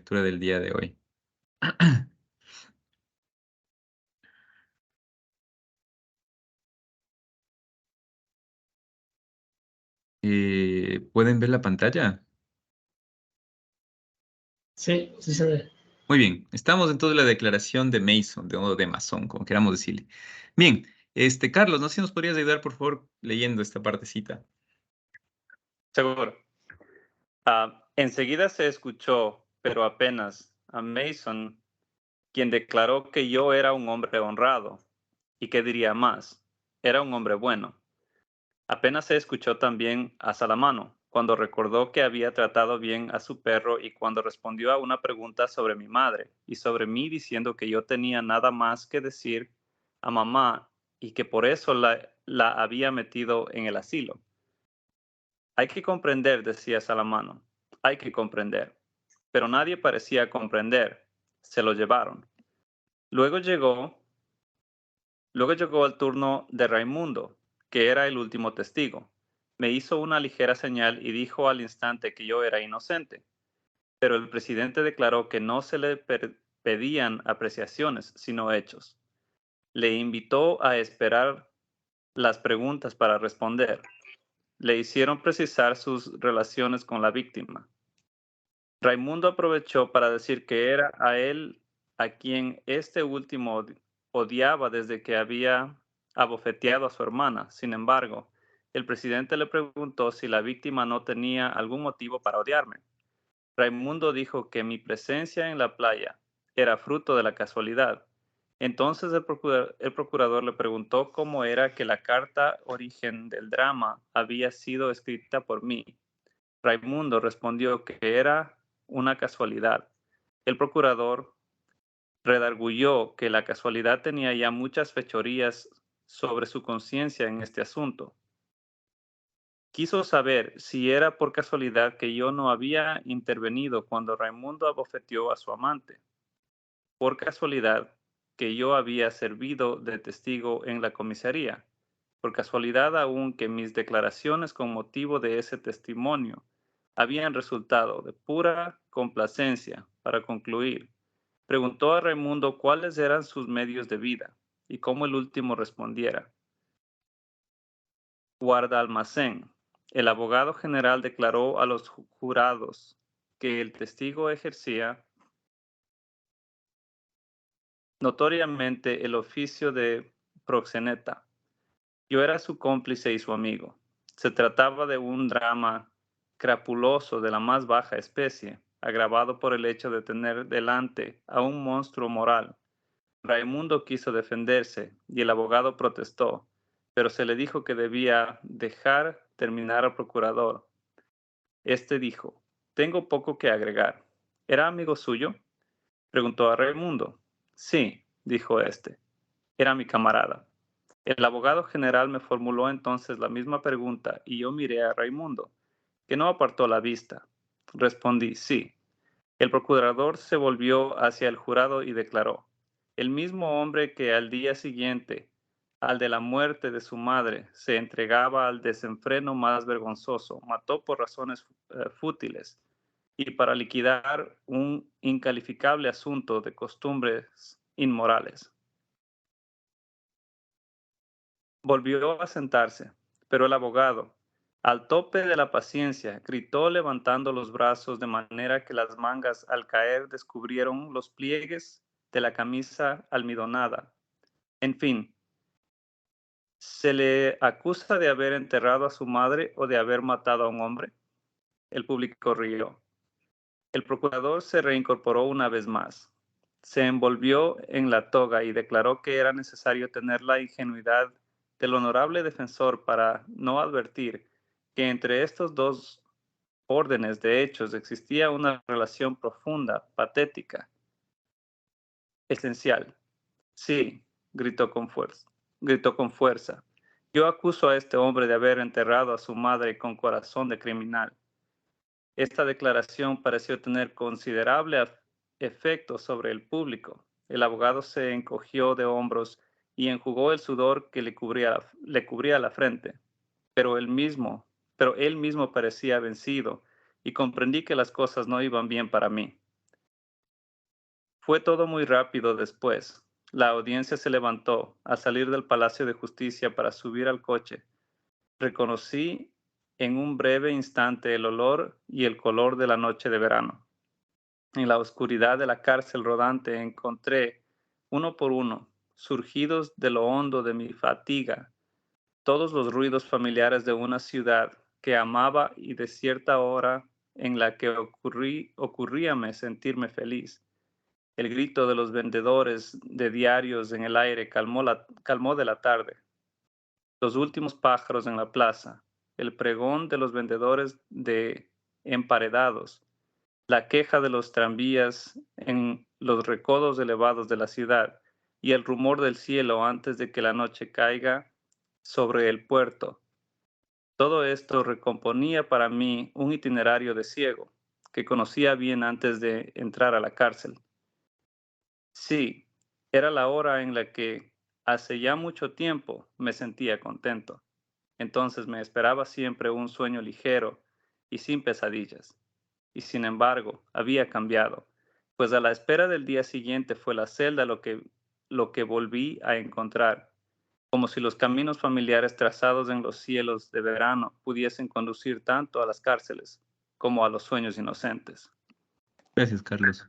lectura del día de hoy. ¿Pueden ver la pantalla? Sí, sí se ve. Muy bien, estamos entonces en la declaración de Mason, o de Masón, como queramos decirle. Bien, Carlos, no sé si nos podrías ayudar, por favor, leyendo esta partecita. Seguro. Enseguida se escuchó, pero apenas, a Mason, quien declaró que yo era un hombre honrado, y que diría más, era un hombre bueno. Apenas se escuchó también a Salamano, cuando recordó que había tratado bien a su perro y cuando respondió a una pregunta sobre mi madre y sobre mí diciendo que yo tenía nada más que decir a mamá y que por eso la había metido en el asilo. Hay que comprender, decía Salamano, hay que comprender. Pero nadie parecía comprender. Se lo llevaron. Luego llegó, luego llegó el turno de Raimundo, que era el último testigo. Me hizo una ligera señal y dijo al instante que yo era inocente. Pero el presidente declaró que no se le pedían apreciaciones, sino hechos. Le invitó a esperar las preguntas para responder. Le hicieron precisar sus relaciones con la víctima. Raimundo aprovechó para decir que era a él a quien este último odiaba desde que había abofeteado a su hermana. Sin embargo, el presidente le preguntó si la víctima no tenía algún motivo para odiarme. Raimundo dijo que mi presencia en la playa era fruto de la casualidad. Entonces el procurador le preguntó cómo era que la carta origen del drama había sido escrita por mí. Raimundo respondió que era una casualidad. El procurador redarguyó que la casualidad tenía ya muchas fechorías sobre su conciencia en este asunto. Quiso saber si era por casualidad que yo no había intervenido cuando Raimundo abofeteó a su amante. Por casualidad que yo había servido de testigo en la comisaría. Por casualidad aún que mis declaraciones con motivo de ese testimonio habían resultado de pura complacencia. Para concluir, preguntó a Raimundo cuáles eran sus medios de vida y cómo el último respondiera. Guarda almacén. El abogado general declaró a los jurados que el testigo ejercía notoriamente el oficio de proxeneta. Yo era su cómplice y su amigo. Se trataba de un drama crapuloso de la más baja especie, agravado por el hecho de tener delante a un monstruo moral. Raimundo quiso defenderse y el abogado protestó, pero se le dijo que debía dejar terminar al procurador. Este dijo, tengo poco que agregar. ¿Era amigo suyo? Preguntó a Raimundo. Sí, dijo este, era mi camarada. El abogado general me formuló entonces la misma pregunta y yo miré a Raimundo, que no apartó la vista. Respondí, sí. El procurador se volvió hacia el jurado y declaró, el mismo hombre que al día siguiente, al de la muerte de su madre, se entregaba al desenfreno más vergonzoso, mató por razones fútiles y para liquidar un incalificable asunto de costumbres inmorales. Volvió a sentarse, pero el abogado, al tope de la paciencia, gritó levantando los brazos de manera que las mangas al caer descubrieron los pliegues de la camisa almidonada. En fin, ¿se le acusa de haber enterrado a su madre o de haber matado a un hombre? El público rió. El procurador se reincorporó una vez más. Se envolvió en la toga y declaró que era necesario tener la ingenuidad del honorable defensor para no advertir que entre estos dos órdenes de hechos existía una relación profunda, patética, esencial. Sí, gritó con fuerza. Yo acuso a este hombre de haber enterrado a su madre con corazón de criminal. Esta declaración pareció tener considerable efecto sobre el público. El abogado se encogió de hombros y enjugó el sudor que le cubría la frente. Pero él mismo parecía vencido y comprendí que las cosas no iban bien para mí. Fue todo muy rápido después. La audiencia se levantó al salir del Palacio de Justicia para subir al coche. Reconocí en un breve instante el olor y el color de la noche de verano. En la oscuridad de la cárcel rodante encontré, uno por uno, surgidos de lo hondo de mi fatiga, todos los ruidos familiares de una ciudad que amaba y de cierta hora en la que ocurríame sentirme feliz. El grito de los vendedores de diarios en el aire calmó de la tarde. Los últimos pájaros en la plaza, el pregón de los vendedores de emparedados, la queja de los tranvías en los recodos elevados de la ciudad y el rumor del cielo antes de que la noche caiga sobre el puerto. Todo esto recomponía para mí un itinerario de ciego que conocía bien antes de entrar a la cárcel. Sí, era la hora en la que hace ya mucho tiempo me sentía contento. Entonces me esperaba siempre un sueño ligero y sin pesadillas. Y sin embargo, había cambiado, pues a la espera del día siguiente fue la celda lo que volví a encontrar, como si los caminos familiares trazados en los cielos de verano pudiesen conducir tanto a las cárceles como a los sueños inocentes. Gracias, Carlos.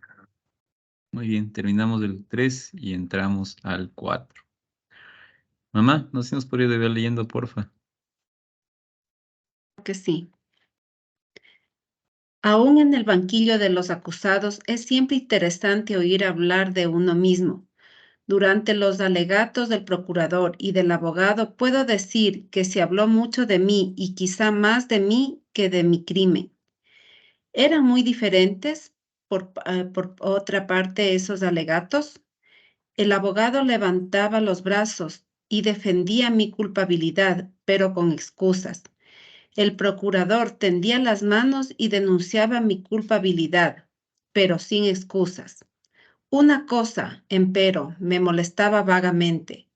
Muy bien, terminamos el 3 y entramos al 4. Mamá, no sé si nos podría ir leyendo, porfa. Que sí. Aún en el banquillo de los acusados es siempre interesante oír hablar de uno mismo. Durante los alegatos del procurador y del abogado puedo decir que se habló mucho de mí y quizá más de mí que de mi crimen. ¿Eran muy diferentes, por otra parte, esos alegatos? El abogado levantaba los brazos y defendía mi culpabilidad, pero con excusas. El procurador tendía las manos y denunciaba mi culpabilidad, pero sin excusas. Una cosa, empero, me molestaba vagamente.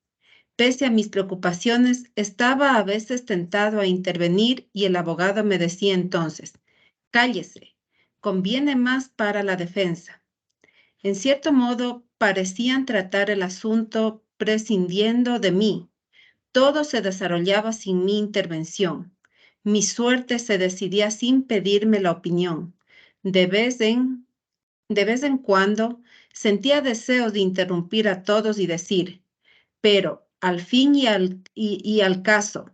Pese a mis preocupaciones, estaba a veces tentado a intervenir y el abogado me decía entonces, cállese, conviene más para la defensa. En cierto modo, parecían tratar el asunto prescindiendo de mí. Todo se desarrollaba sin mi intervención. Mi suerte se decidía sin pedirme la opinión. De vez en cuando sentía deseos de interrumpir a todos y decir, pero al fin y al caso,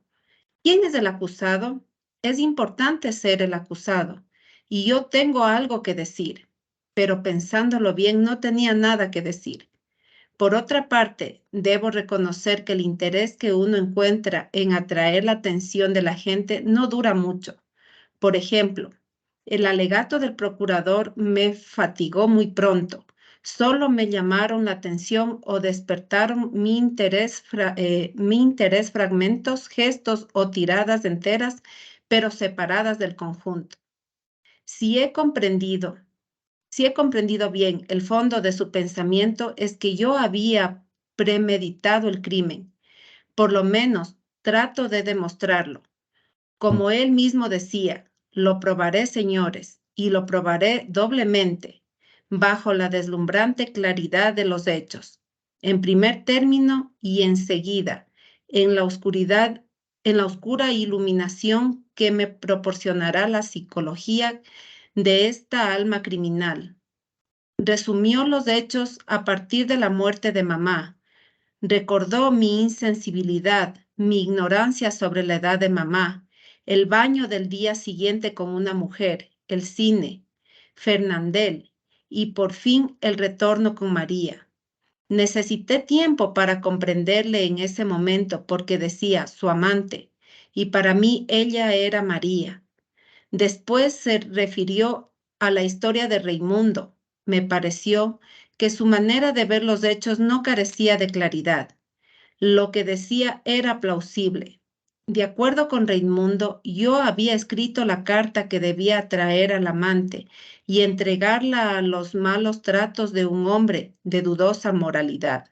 ¿quién es el acusado? Es importante ser el acusado y yo tengo algo que decir, pero pensándolo bien no tenía nada que decir. Por otra parte, debo reconocer que el interés que uno encuentra en atraer la atención de la gente no dura mucho. Por ejemplo, el alegato del procurador me fatigó muy pronto. Solo me llamaron la atención o despertaron mi interés fragmentos, gestos o tiradas enteras, pero separadas del conjunto. Si he comprendido bien el fondo de su pensamiento, es que yo había premeditado el crimen. Por lo menos trato de demostrarlo. Como él mismo decía, lo probaré, señores, y lo probaré doblemente, bajo la deslumbrante claridad de los hechos. En primer término y enseguida, en la oscura iluminación que me proporcionará la psicología de esta alma criminal. Resumió los hechos a partir de la muerte de mamá. Recordó mi insensibilidad, mi ignorancia sobre la edad de mamá, el baño del día siguiente con una mujer, el cine, Fernandel y por fin el retorno con María. Necesité tiempo para comprenderle en ese momento porque decía su amante y para mí ella era María. Después se refirió a la historia de Raimundo. Me pareció que su manera de ver los hechos no carecía de claridad. Lo que decía era plausible. De acuerdo con Raimundo, yo había escrito la carta que debía traer al amante y entregarla a los malos tratos de un hombre de dudosa moralidad.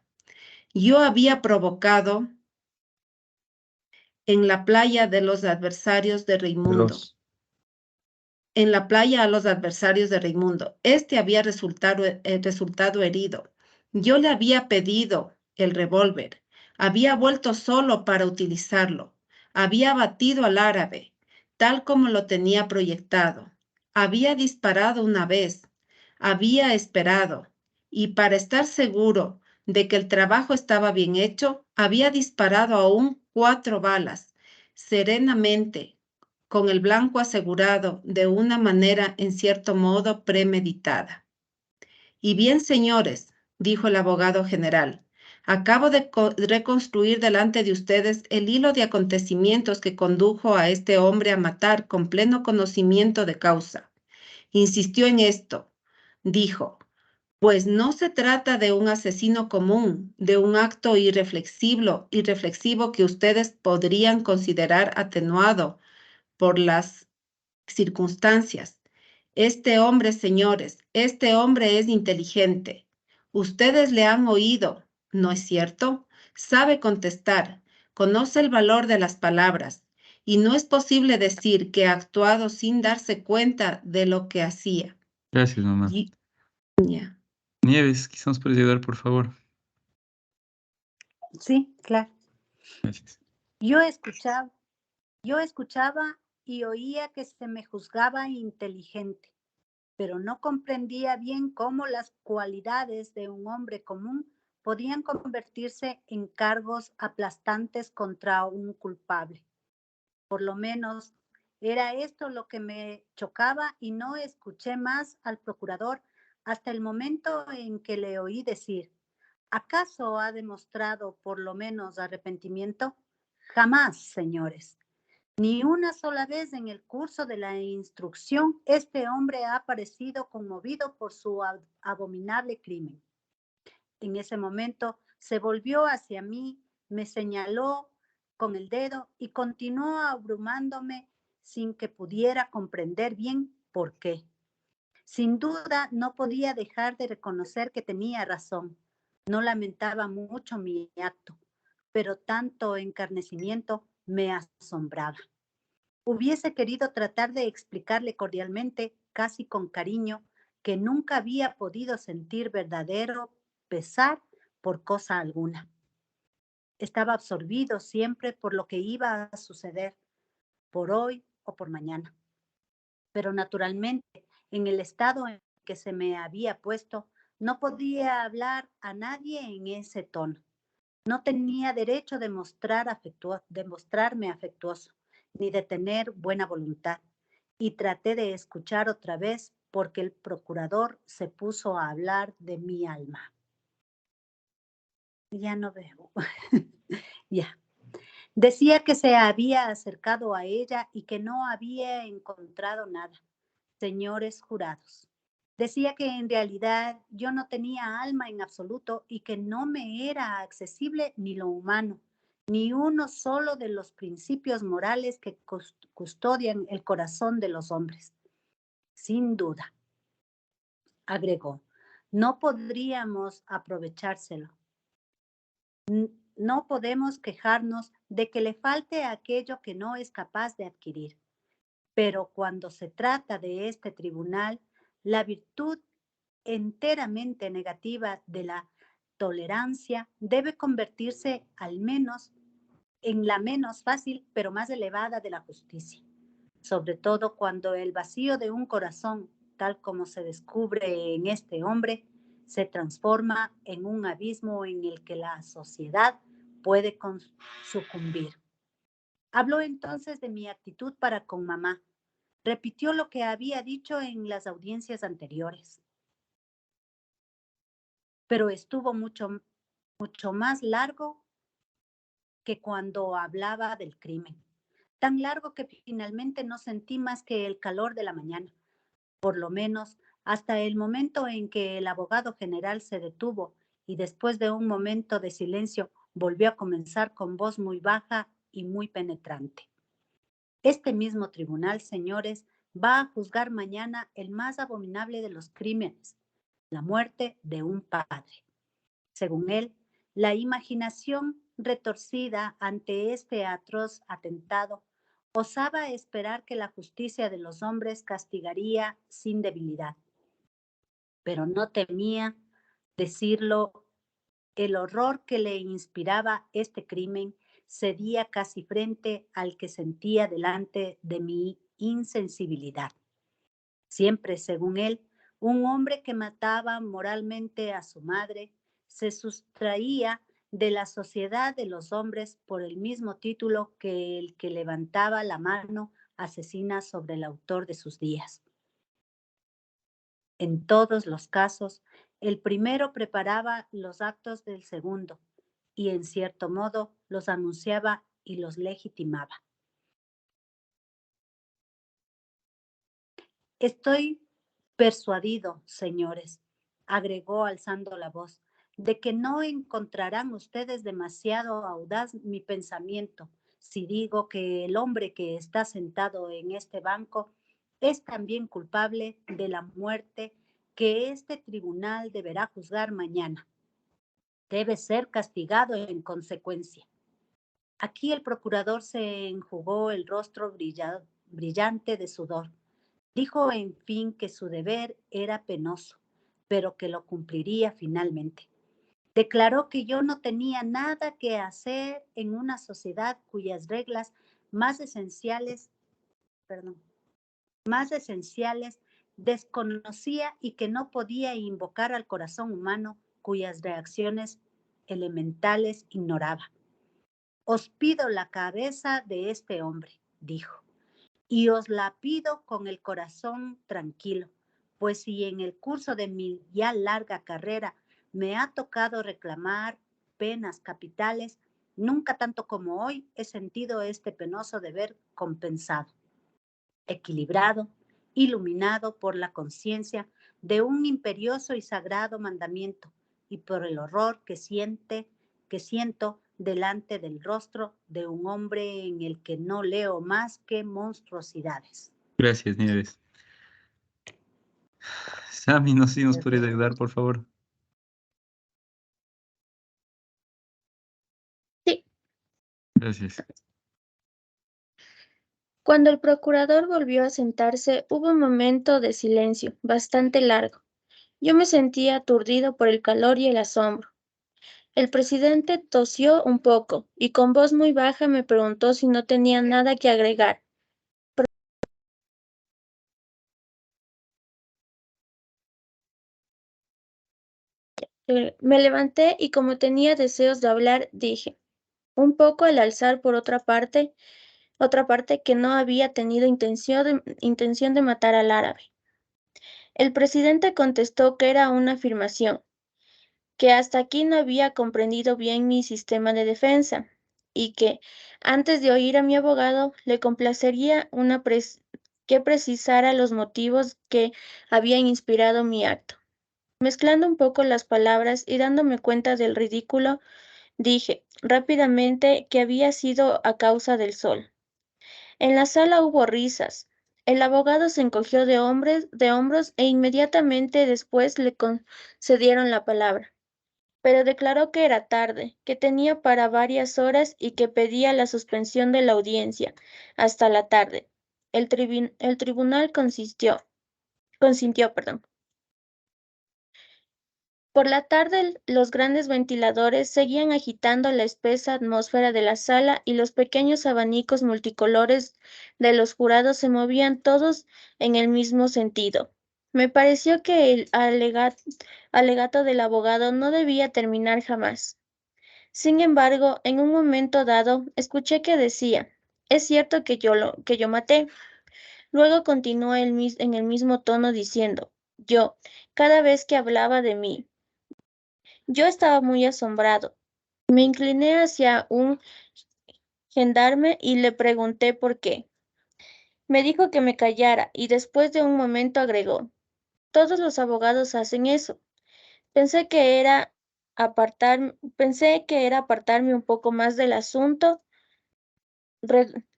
Yo había provocado en la playa de los adversarios de Raimundo. en la playa a los adversarios de Raimundo. Este había resultado herido. Yo le había pedido el revólver. Había vuelto solo para utilizarlo. Había batido al árabe, tal como lo tenía proyectado. Había disparado una vez. Había esperado. Y para estar seguro de que el trabajo estaba bien hecho, había disparado aún 4 balas, serenamente, con el blanco asegurado de una manera en cierto modo premeditada. Y bien, señores, dijo el abogado general, acabo de reconstruir delante de ustedes el hilo de acontecimientos que condujo a este hombre a matar con pleno conocimiento de causa. Insistió en esto. Dijo, pues no se trata de un asesino común, de un acto irreflexivo que ustedes podrían considerar atenuado por las circunstancias. Este hombre, señores, este hombre es inteligente. Ustedes le han oído, ¿no es cierto? Sabe contestar, conoce el valor de las palabras, y no es posible decir que ha actuado sin darse cuenta de lo que hacía. Gracias, mamá. Ya. Nieves, quizás nos puedes ayudar, por favor. Sí, claro. Gracias. Yo escuchaba y oía que se me juzgaba inteligente, pero no comprendía bien cómo las cualidades de un hombre común podían convertirse en cargos aplastantes contra un culpable. Por lo menos era esto lo que me chocaba y no escuché más al procurador hasta el momento en que le oí decir, ¿acaso ha demostrado por lo menos arrepentimiento? Jamás, señores. Ni una sola vez en el curso de la instrucción este hombre ha parecido conmovido por su abominable crimen. En ese momento se volvió hacia mí, me señaló con el dedo y continuó abrumándome sin que pudiera comprender bien por qué. Sin duda no podía dejar de reconocer que tenía razón. No lamentaba mucho mi acto, pero tanto encarnecimiento me asombraba. Hubiese querido tratar de explicarle cordialmente, casi con cariño, que nunca había podido sentir verdadero pesar por cosa alguna. Estaba absorbido siempre por lo que iba a suceder, por hoy o por mañana. Pero naturalmente, en el estado en que se me había puesto, no podía hablar a nadie en ese tono. No tenía derecho de mostrarme afectuoso, ni de tener buena voluntad. Y traté de escuchar otra vez porque el procurador se puso a hablar de mi alma. Ya no veo. Ya. Decía que se había acercado a ella y que no había encontrado nada. Señores jurados, decía que en realidad yo no tenía alma en absoluto y que no me era accesible ni lo humano, ni uno solo de los principios morales que custodian el corazón de los hombres. Sin duda, agregó, no podríamos aprovechárselo. No podemos quejarnos de que le falte aquello que no es capaz de adquirir. Pero cuando se trata de este tribunal, la virtud enteramente negativa de la tolerancia debe convertirse al menos en la menos fácil pero más elevada de la justicia, sobre todo cuando el vacío de un corazón, tal como se descubre en este hombre, se transforma en un abismo en el que la sociedad puede sucumbir. Habló entonces de mi actitud para con mamá. Repitió lo que había dicho en las audiencias anteriores. Pero estuvo mucho más largo que cuando hablaba del crimen. Tan largo que finalmente no sentí más que el calor de la mañana. Por lo menos hasta el momento en que el abogado general se detuvo y después de un momento de silencio volvió a comenzar con voz muy baja y muy penetrante. Este mismo tribunal, señores, va a juzgar mañana el más abominable de los crímenes, la muerte de un padre. Según él, la imaginación retorcida ante este atroz atentado Osaba esperar que la justicia de los hombres castigaría sin debilidad, pero no temía decirlo. El horror que le inspiraba este crimen cedía casi frente al que sentía delante de mi insensibilidad. Siempre, según él, un hombre que mataba moralmente a su madre se sustraía de la sociedad de los hombres por el mismo título que el que levantaba la mano asesina sobre el autor de sus días. En todos los casos, el primero preparaba los actos del segundo y en cierto modo los anunciaba y los legitimaba. Estoy persuadido, señores, agregó alzando la voz, de que no encontrarán ustedes demasiado audaz mi pensamiento si digo que el hombre que está sentado en este banco es también culpable de la muerte que este tribunal deberá juzgar mañana. Debe ser castigado en consecuencia. Aquí el procurador se enjugó el rostro brillante de sudor. Dijo, en fin, que su deber era penoso, pero que lo cumpliría finalmente. Declaró que yo no tenía nada que hacer en una sociedad cuyas reglas más esenciales desconocía y que no podía invocar al corazón humano cuyas reacciones elementales ignoraba. Os pido la cabeza de este hombre, dijo, y os la pido con el corazón tranquilo, pues si en el curso de mi ya larga carrera me ha tocado reclamar penas capitales, nunca tanto como hoy he sentido este penoso deber compensado, equilibrado, iluminado por la conciencia de un imperioso y sagrado mandamiento y por el horror que siento delante del rostro de un hombre en el que no leo más que monstruosidades. Gracias, Nieves. Sammy, no sé si nos puedes ayudar, por favor. Sí. Gracias. Cuando el procurador volvió a sentarse, hubo un momento de silencio, bastante largo. Yo me sentía aturdido por el calor y el asombro. El presidente tosió un poco y con voz muy baja me preguntó si no tenía nada que agregar. Me levanté y como tenía deseos de hablar, dije, un poco al alzar por otra parte que no había tenido intención de matar al árabe. El presidente contestó que era una afirmación, que hasta aquí no había comprendido bien mi sistema de defensa y que, antes de oír a mi abogado, le complacería que precisara los motivos que habían inspirado mi acto. Mezclando un poco las palabras y dándome cuenta del ridículo, dije rápidamente que había sido a causa del sol. En la sala hubo risas. El abogado se encogió de hombros e inmediatamente después le concedieron la palabra. Pero declaró que era tarde, que tenía para varias horas y que pedía la suspensión de la audiencia hasta la tarde. El tribunal consintió. Por la tarde, los grandes ventiladores seguían agitando la espesa atmósfera de la sala y los pequeños abanicos multicolores de los jurados se movían todos en el mismo sentido. Me pareció que el alegato del abogado no debía terminar jamás. Sin embargo, en un momento dado, escuché que decía, es cierto que yo maté. Luego continuó en el mismo tono diciendo, cada vez que hablaba de mí, yo estaba muy asombrado. Me incliné hacia un gendarme y le pregunté por qué. Me dijo que me callara y después de un momento agregó, todos los abogados hacen eso. Pensé que era apartarme un poco más del asunto,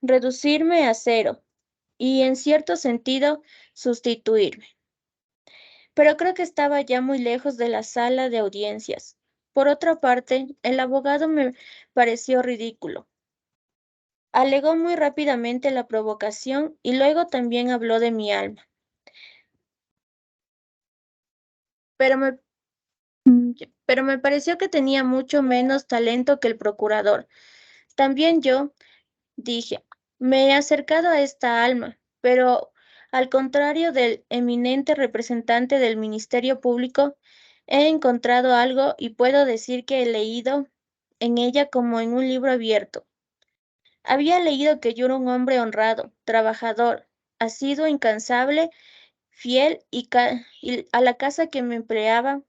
reducirme a cero y, en cierto sentido, sustituirme. Pero creo que estaba ya muy lejos de la sala de audiencias. Por otra parte, el abogado me pareció ridículo. Alegó muy rápidamente la provocación y luego también habló de mi alma. Pero me pareció que tenía mucho menos talento que el procurador. También yo, dije, me he acercado a esta alma, pero al contrario del eminente representante del Ministerio Público, he encontrado algo y puedo decir que he leído en ella como en un libro abierto. Había leído que yo era un hombre honrado, trabajador, asiduo, incansable, fiel y a la casa que me empleaba,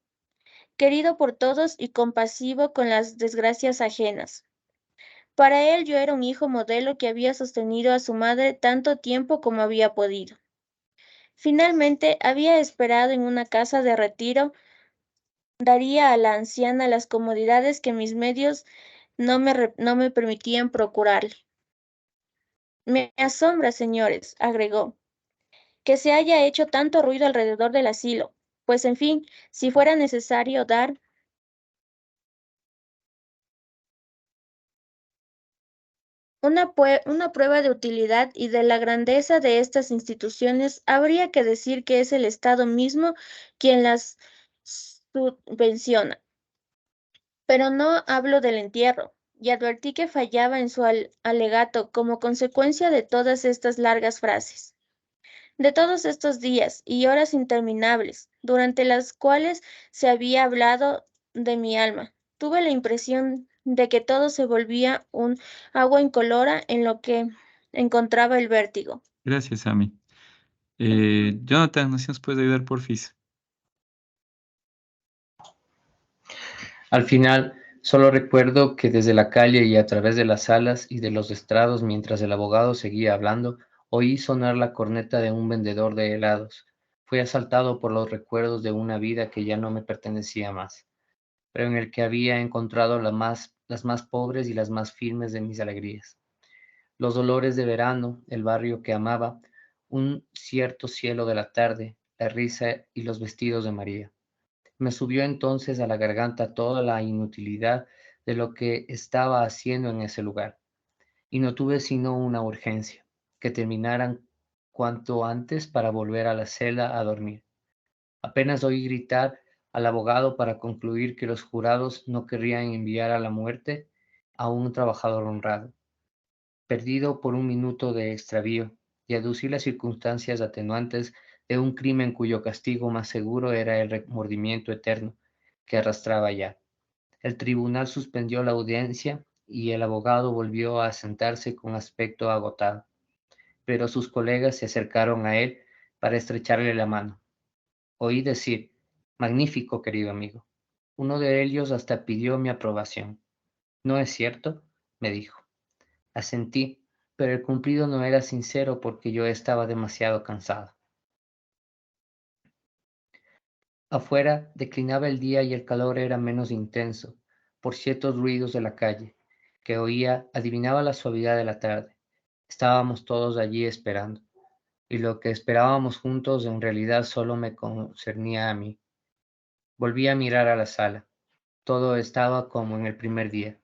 querido por todos y compasivo con las desgracias ajenas. Para él yo era un hijo modelo que había sostenido a su madre tanto tiempo como había podido. Finalmente, había esperado en una casa de retiro, daría a la anciana las comodidades que mis medios no me permitían procurarle. Me asombra, señores, agregó, que se haya hecho tanto ruido alrededor del asilo, pues en fin, si fuera necesario dar una prueba de utilidad y de la grandeza de estas instituciones, habría que decir que es el Estado mismo quien las subvenciona. Pero no hablo del entierro, y advertí que fallaba en su alegato como consecuencia de todas estas largas frases, de todos estos días y horas interminables, durante las cuales se había hablado de mi alma. Tuve la impresión de que todo se volvía un agua incolora en lo que encontraba el vértigo. Gracias, Ami. Jonathan, ¿no se nos puede ayudar, porfis? Al final, solo recuerdo que desde la calle y a través de las salas y de los estrados, mientras el abogado seguía hablando, oí sonar la corneta de un vendedor de helados. Fui asaltado por los recuerdos de una vida que ya no me pertenecía más, pero en el que había encontrado las más pobres y las más firmes de mis alegrías. Los dolores de verano, el barrio que amaba, un cierto cielo de la tarde, la risa y los vestidos de María. Me subió entonces a la garganta toda la inutilidad de lo que estaba haciendo en ese lugar, y no tuve sino una urgencia, que terminaran cuanto antes para volver a la celda a dormir. Apenas oí gritar al abogado para concluir que los jurados no querrían enviar a la muerte a un trabajador honrado, perdido por un minuto de extravío, y aducir las circunstancias atenuantes de un crimen cuyo castigo más seguro era el remordimiento eterno que arrastraba ya. El tribunal suspendió la audiencia y el abogado volvió a sentarse con aspecto agotado, pero sus colegas se acercaron a él para estrecharle la mano. Oí decir, magnífico, querido amigo. Uno de ellos hasta pidió mi aprobación. ¿No es cierto?, me dijo. Asentí, pero el cumplido no era sincero porque yo estaba demasiado cansado. Afuera declinaba el día y el calor era menos intenso, por ciertos ruidos de la calle, que oía, adivinaba la suavidad de la tarde. Estábamos todos allí esperando, y lo que esperábamos juntos en realidad solo me concernía a mí. Volví a mirar a la sala. Todo estaba como en el primer día.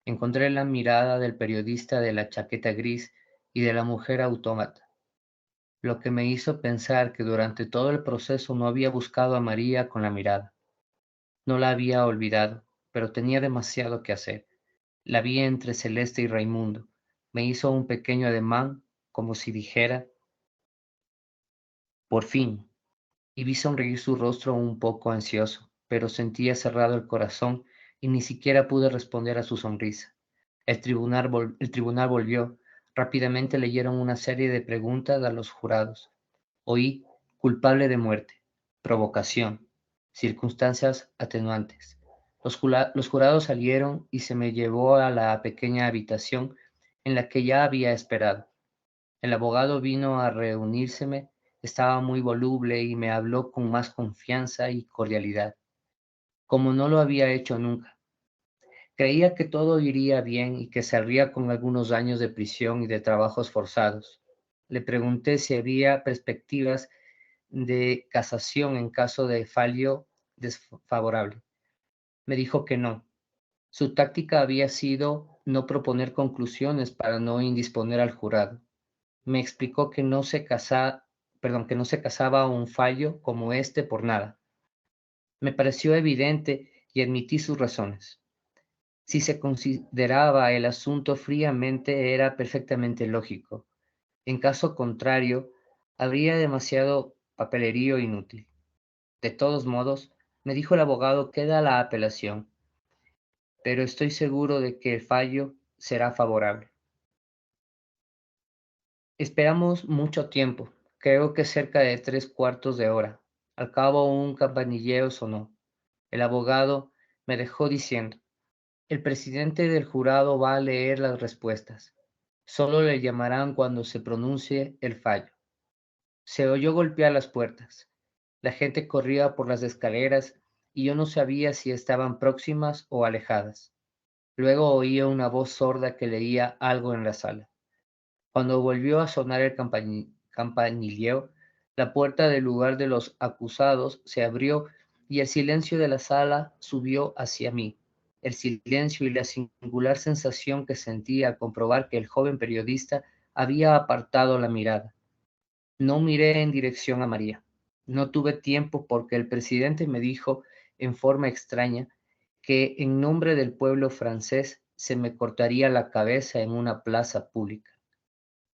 Encontré la mirada del periodista de la chaqueta gris y de la mujer autómata, lo que me hizo pensar que durante todo el proceso no había buscado a María con la mirada. No la había olvidado, pero tenía demasiado que hacer. La vi entre Celeste y Raimundo. Me hizo un pequeño ademán, como si dijera, por fin, y vi sonreír su rostro un poco ansioso, pero sentía cerrado el corazón y ni siquiera pude responder a su sonrisa. El tribunal volvió. Rápidamente leyeron una serie de preguntas a los jurados. Oí culpable de muerte, provocación, circunstancias atenuantes. Los jurados salieron y se me llevó a la pequeña habitación en la que ya había esperado. El abogado vino a reunírseme, estaba muy voluble y me habló con más confianza y cordialidad, como no lo había hecho nunca. Creía que todo iría bien y que saldría con algunos años de prisión y de trabajos forzados. Le pregunté si había perspectivas de casación en caso de fallo desfavorable. Me dijo que no, Su táctica había sido no proponer conclusiones para no indisponer al jurado. Me explicó que no se casaba un fallo como este por nada. Me pareció evidente y admití sus razones. Si se consideraba el asunto fríamente, era perfectamente lógico. En caso contrario, habría demasiado papelerío inútil. De todos modos, me dijo el abogado, queda la apelación, pero estoy seguro de que el fallo será favorable. Esperamos mucho tiempo, creo que cerca de 3/4 de hora. Al cabo un campanilleo sonó. El abogado me dejó diciendo, el presidente del jurado va a leer las respuestas. Solo le llamarán cuando se pronuncie el fallo. Se oyó golpear las puertas. La gente corría por las escaleras y yo no sabía si estaban próximas o alejadas. Luego oía una voz sorda que leía algo en la sala. Cuando volvió a sonar el campanilleo, la puerta del lugar de los acusados se abrió y el silencio de la sala subió hacia mí. El silencio y la singular sensación que sentí al comprobar que el joven periodista había apartado la mirada. No miré en dirección a María. No tuve tiempo porque el presidente me dijo en forma extraña que en nombre del pueblo francés se me cortaría la cabeza en una plaza pública.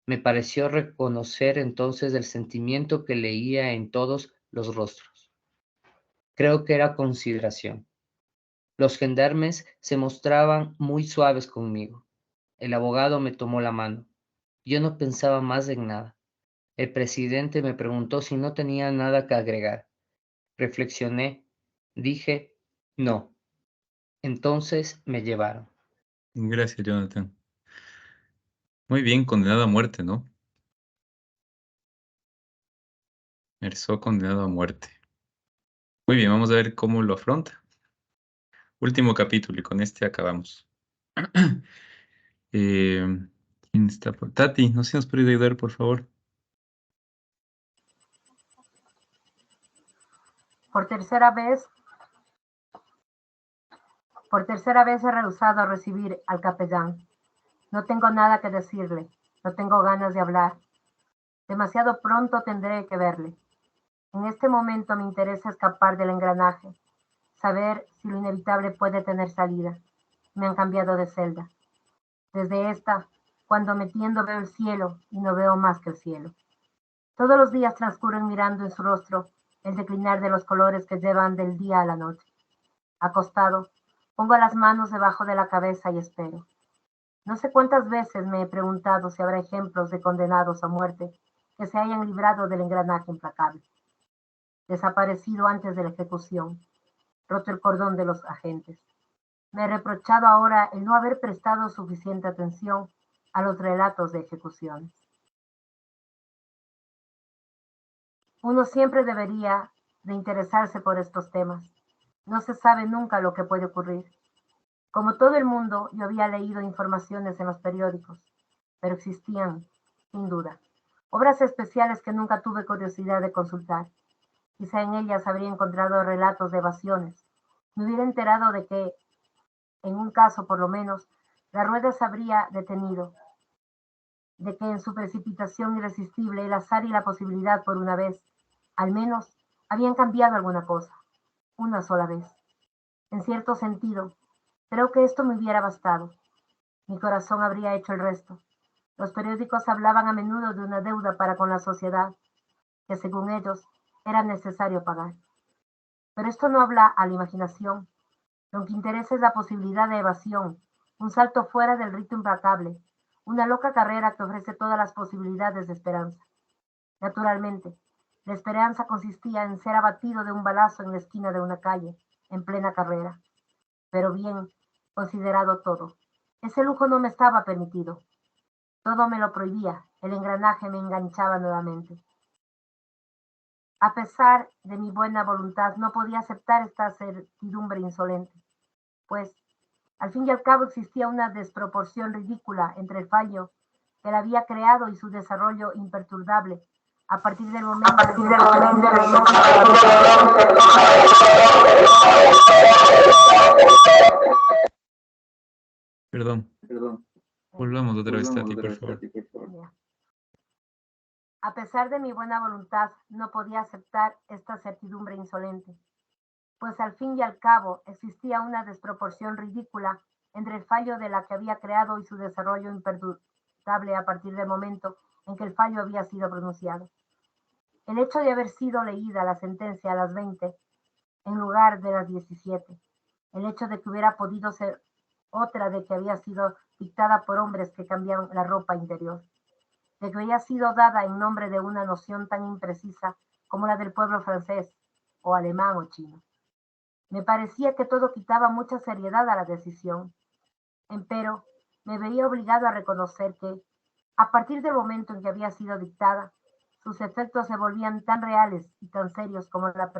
Me pareció reconocer entonces el sentimiento que leía en todos los rostros. Creo que era consideración. Los gendarmes se mostraban muy suaves conmigo. El abogado me tomó la mano. Yo no pensaba más en nada. El presidente me preguntó si no tenía nada que agregar. Reflexioné. Dije, no. Entonces me llevaron. Gracias, Jonathan. Muy bien, condenado a muerte, ¿no? Herzog condenado a muerte. Muy bien, vamos a ver cómo lo afronta. Último capítulo y con este acabamos. ¿Quién está por? Tati, ¿no se nos puede ayudar, por favor? Por tercera vez he rehusado a recibir al capellán. No tengo nada que decirle, no tengo ganas de hablar. Demasiado pronto tendré que verle. En este momento me interesa escapar del engranaje, saber si lo inevitable puede tener salida. Me han cambiado de celda. Desde esta, cuando me tiendo veo el cielo y no veo más que el cielo. Todos los días transcurren mirando en su rostro el declinar de los colores que llevan del día a la noche. Acostado, pongo las manos debajo de la cabeza y espero. No sé cuántas veces me he preguntado si habrá ejemplos de condenados a muerte que se hayan librado del engranaje implacable. Desaparecido antes de la ejecución, roto el cordón de los agentes. Me he reprochado ahora el no haber prestado suficiente atención a los relatos de ejecuciones. Uno siempre debería de interesarse por estos temas. No se sabe nunca lo que puede ocurrir. Como todo el mundo, yo había leído informaciones en los periódicos, pero existían, sin duda, obras especiales que nunca tuve curiosidad de consultar. Quizá en ellas habría encontrado relatos de evasiones. Me hubiera enterado de que, en un caso por lo menos, la rueda se habría detenido, de que en su precipitación irresistible el azar y la posibilidad por una vez, al menos, habían cambiado alguna cosa, una sola vez. En cierto sentido, creo que esto me hubiera bastado. Mi corazón habría hecho el resto. Los periódicos hablaban a menudo de una deuda para con la sociedad, que según ellos era necesario pagar. Pero esto no habla a la imaginación. Lo que interesa es la posibilidad de evasión, un salto fuera del rito implacable, una loca carrera que ofrece todas las posibilidades de esperanza. Naturalmente, la esperanza consistía en ser abatido de un balazo en la esquina de una calle, en plena carrera. Pero bien, considerado todo, ese lujo no me estaba permitido. Todo me lo prohibía, el engranaje me enganchaba nuevamente. A pesar de mi buena voluntad, no podía aceptar esta certidumbre insolente, pues, al fin y al cabo, existía una desproporción ridícula entre el fallo que la había creado y su desarrollo imperturbable a partir del momento Perdón. Volvamos otra vez, Tati, por favor. Ya. A pesar de mi buena voluntad, no podía aceptar esta certidumbre insolente, pues al fin y al cabo existía una desproporción ridícula entre el fallo de la que había creado y su desarrollo imperdurable a partir del momento en que el fallo había sido pronunciado. El hecho de haber sido leída la sentencia a las 20 en lugar de las 17, el hecho de que hubiera podido ser otra de que había sido dictada por hombres que cambiaron la ropa interior, de que había sido dada en nombre de una noción tan imprecisa como la del pueblo francés, o alemán o chino. Me parecía que todo quitaba mucha seriedad a la decisión. Empero, me veía obligado a reconocer que, a partir del momento en que había sido dictada, sus efectos se volvían tan reales y tan serios como la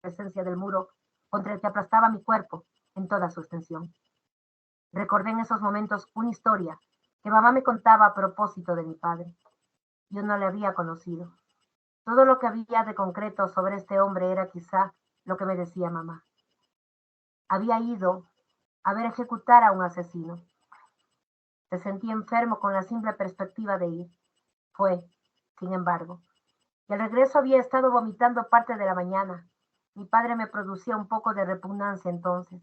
presencia del muro contra el que aplastaba mi cuerpo en toda su extensión. Recordé en esos momentos una historia que mamá me contaba a propósito de mi padre. Yo no le había conocido. Todo lo que había de concreto sobre este hombre era quizá lo que me decía mamá. Había ido a ver ejecutar a un asesino. Se sentía enfermo con la simple perspectiva de ir. Fue, sin embargo, y al regreso había estado vomitando parte de la mañana. Mi padre me producía un poco de repugnancia entonces.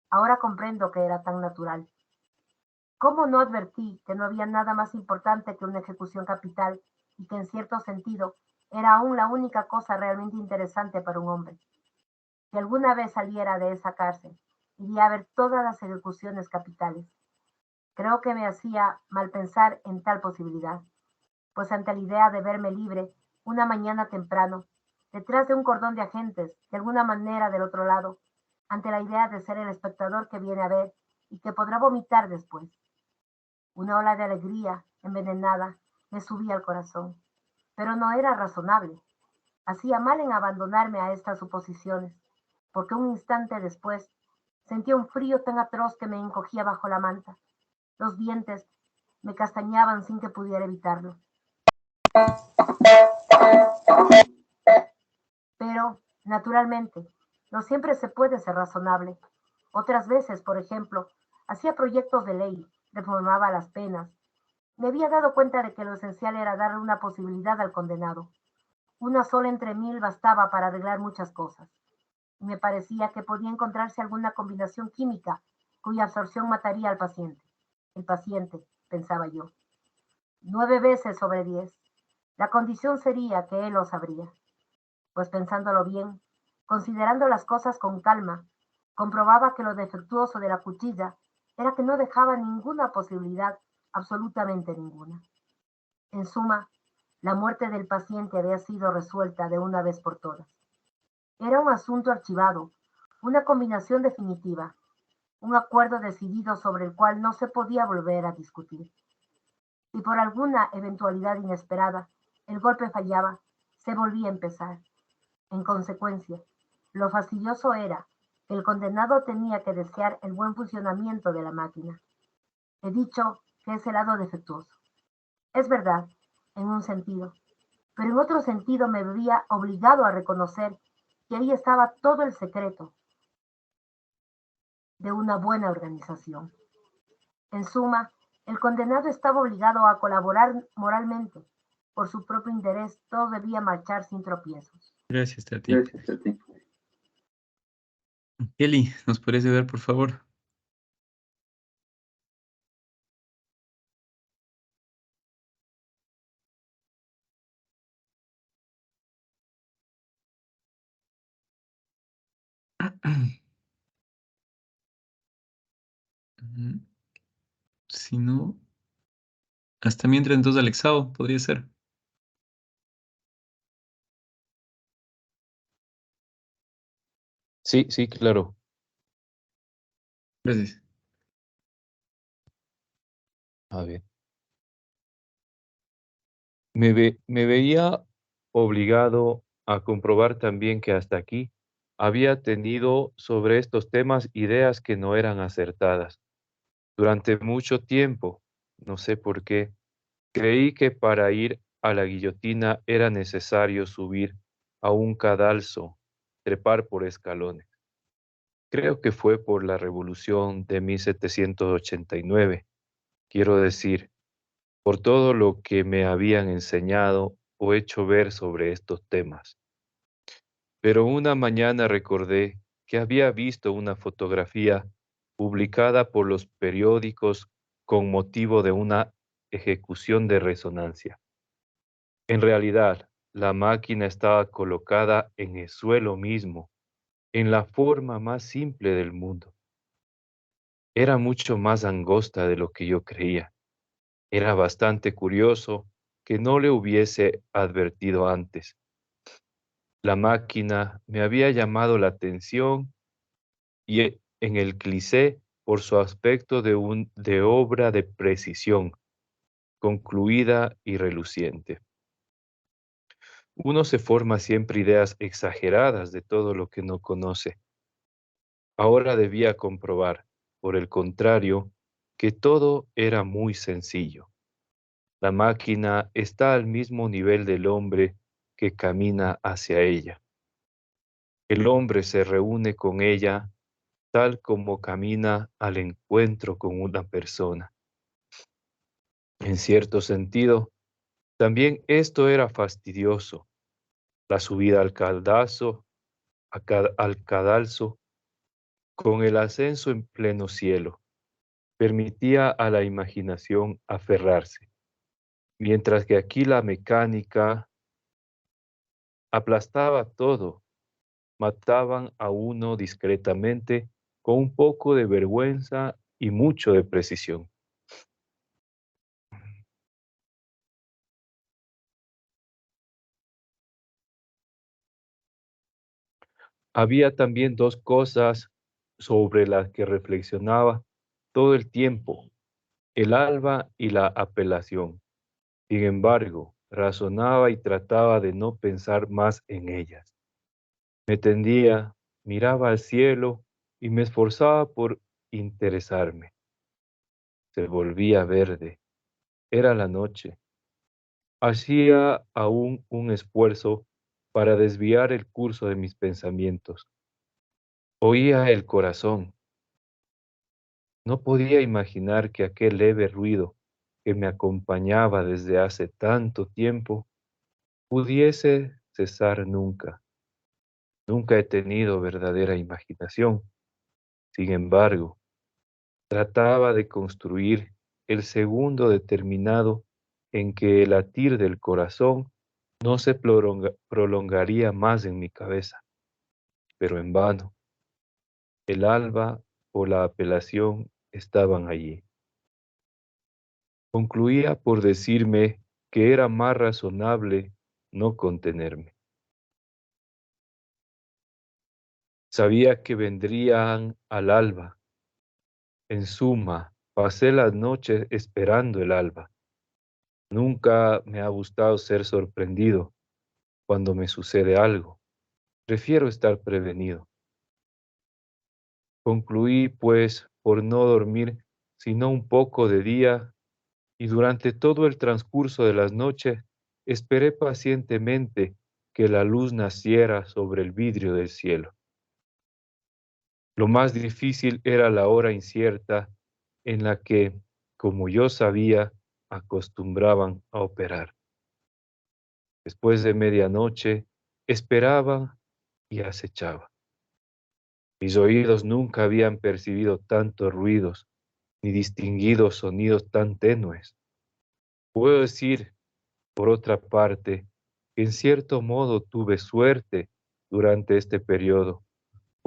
Ahora comprendo que era tan natural. ¿Cómo no advertí que no había nada más importante que una ejecución capital y que en cierto sentido era aún la única cosa realmente interesante para un hombre? Si alguna vez saliera de esa cárcel, iría a ver todas las ejecuciones capitales. Creo que me hacía mal pensar en tal posibilidad, pues ante la idea de verme libre una mañana temprano, detrás de un cordón de agentes, de alguna manera del otro lado, ante la idea de ser el espectador que viene a ver y que podrá vomitar después. Una ola de alegría envenenada me subía al corazón, pero no era razonable. Hacía mal en abandonarme a estas suposiciones, porque un instante después sentía un frío tan atroz que me encogía bajo la manta. Los dientes me castañaban sin que pudiera evitarlo. Pero, naturalmente, no siempre se puede ser razonable. Otras veces, por ejemplo, hacía proyectos de ley, reformaba las penas. Me había dado cuenta de que lo esencial era darle una posibilidad al condenado. Una sola entre mil bastaba para arreglar muchas cosas. Y me parecía que podía encontrarse alguna combinación química cuya absorción mataría al paciente. El paciente, pensaba yo. 9 veces sobre 10. La condición sería que él lo sabría. Pues pensándolo bien, considerando las cosas con calma, comprobaba que lo defectuoso de la cuchilla era que no dejaba ninguna posibilidad, absolutamente ninguna. En suma, la muerte del paciente había sido resuelta de una vez por todas. Era un asunto archivado, una combinación definitiva, un acuerdo decidido sobre el cual no se podía volver a discutir. Si por alguna eventualidad inesperada el golpe fallaba, se volvía a empezar. En consecuencia, lo fastidioso era que el condenado tenía que desear el buen funcionamiento de la máquina. He dicho que es el lado defectuoso. Es verdad, en un sentido, pero en otro sentido me veía obligado a reconocer que ahí estaba todo el secreto de una buena organización. En suma, el condenado estaba obligado a colaborar moralmente. Por su propio interés, todo debía marchar sin tropiezos. Gracias, Tati. Kelly, ¿nos puedes ayudar, por favor? Si no, hasta mientras entonces Alexao podría ser. Sí, sí, claro. Gracias. A ver. Me veía obligado a comprobar también que hasta aquí había tenido sobre estos temas ideas que no eran acertadas. Durante mucho tiempo, no sé por qué, creí que para ir a la guillotina era necesario subir a un cadalso, trepar por escalones. Creo que fue por la revolución de 1789. Quiero decir, por todo lo que me habían enseñado o hecho ver sobre estos temas. Pero una mañana recordé que había visto una fotografía publicada por los periódicos con motivo de una ejecución de resonancia. En realidad, la máquina estaba colocada en el suelo mismo, en la forma más simple del mundo. Era mucho más angosta de lo que yo creía. Era bastante curioso que no le hubiese advertido antes. La máquina me había llamado la atención y en el cliché por su aspecto de obra de precisión, concluida y reluciente. Uno se forma siempre ideas exageradas de todo lo que no conoce. Ahora debía comprobar, por el contrario, que todo era muy sencillo. La máquina está al mismo nivel del hombre que camina hacia ella. El hombre se reúne con ella tal como camina al encuentro con una persona. En cierto sentido, también esto era fastidioso. La subida al al cadalso, con el ascenso en pleno cielo, permitía a la imaginación aferrarse, mientras que aquí la mecánica aplastaba todo, mataban a uno discretamente con un poco de vergüenza y mucho de precisión. Había también dos cosas sobre las que reflexionaba todo el tiempo, el alba y la apelación. Sin embargo, razonaba y trataba de no pensar más en ellas. Me tendía, miraba al cielo y me esforzaba por interesarme. Se volvía verde. Era la noche. Hacía aún un esfuerzo para desviar el curso de mis pensamientos. Oía el corazón. No podía imaginar que aquel leve ruido que me acompañaba desde hace tanto tiempo pudiese cesar nunca. Nunca he tenido verdadera imaginación. Sin embargo, trataba de construir el segundo determinado en que el latir del corazón no se prolongaría más en mi cabeza, pero en vano. El alba o la apelación estaban allí. Concluía por decirme que era más razonable no contenerme. Sabía que vendrían al alba. En suma, pasé las noches esperando el alba. Nunca me ha gustado ser sorprendido cuando me sucede algo. Prefiero estar prevenido. Concluí, pues, por no dormir sino un poco de día y durante todo el transcurso de las noches esperé pacientemente que la luz naciera sobre el vidrio del cielo. Lo más difícil era la hora incierta en la que, como yo sabía, acostumbraban a operar. Después de medianoche, esperaba y acechaba. Mis oídos nunca habían percibido tantos ruidos ni distinguido sonidos tan tenues. Puedo decir, por otra parte, que en cierto modo tuve suerte durante este periodo,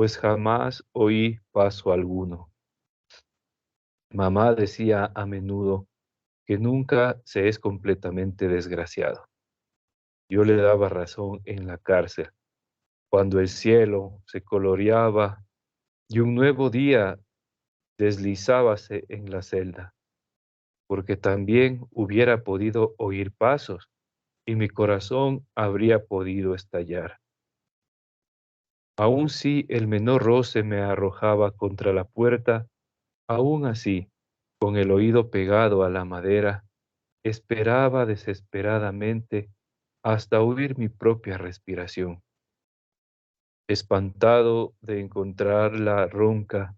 pues jamás oí paso alguno. Mamá decía a menudo que nunca se es completamente desgraciado. Yo le daba razón en la cárcel, cuando el cielo se coloreaba y un nuevo día deslizábase en la celda, porque también hubiera podido oír pasos y mi corazón habría podido estallar. Aun si el menor roce me arrojaba contra la puerta, aún así, con el oído pegado a la madera, esperaba desesperadamente hasta oír mi propia respiración. espantado de encontrarla ronca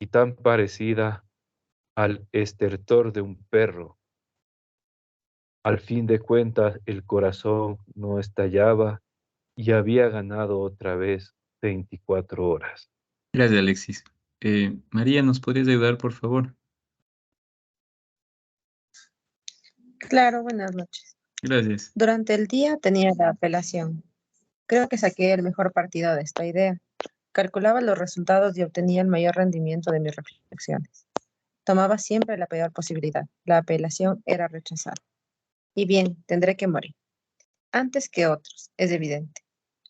y tan parecida al estertor de un perro. Al fin de cuentas, el corazón no estallaba y había ganado otra vez 24 horas. Gracias, Alexis. María, ¿nos podrías ayudar, por favor? Claro, buenas noches. Gracias. Durante el día tenía la apelación. Creo que saqué el mejor partido de esta idea. Calculaba los resultados y obtenía el mayor rendimiento de mis reflexiones. Tomaba siempre la peor posibilidad. La apelación era rechazada. Y bien, tendré que morir. Antes que otros, es evidente.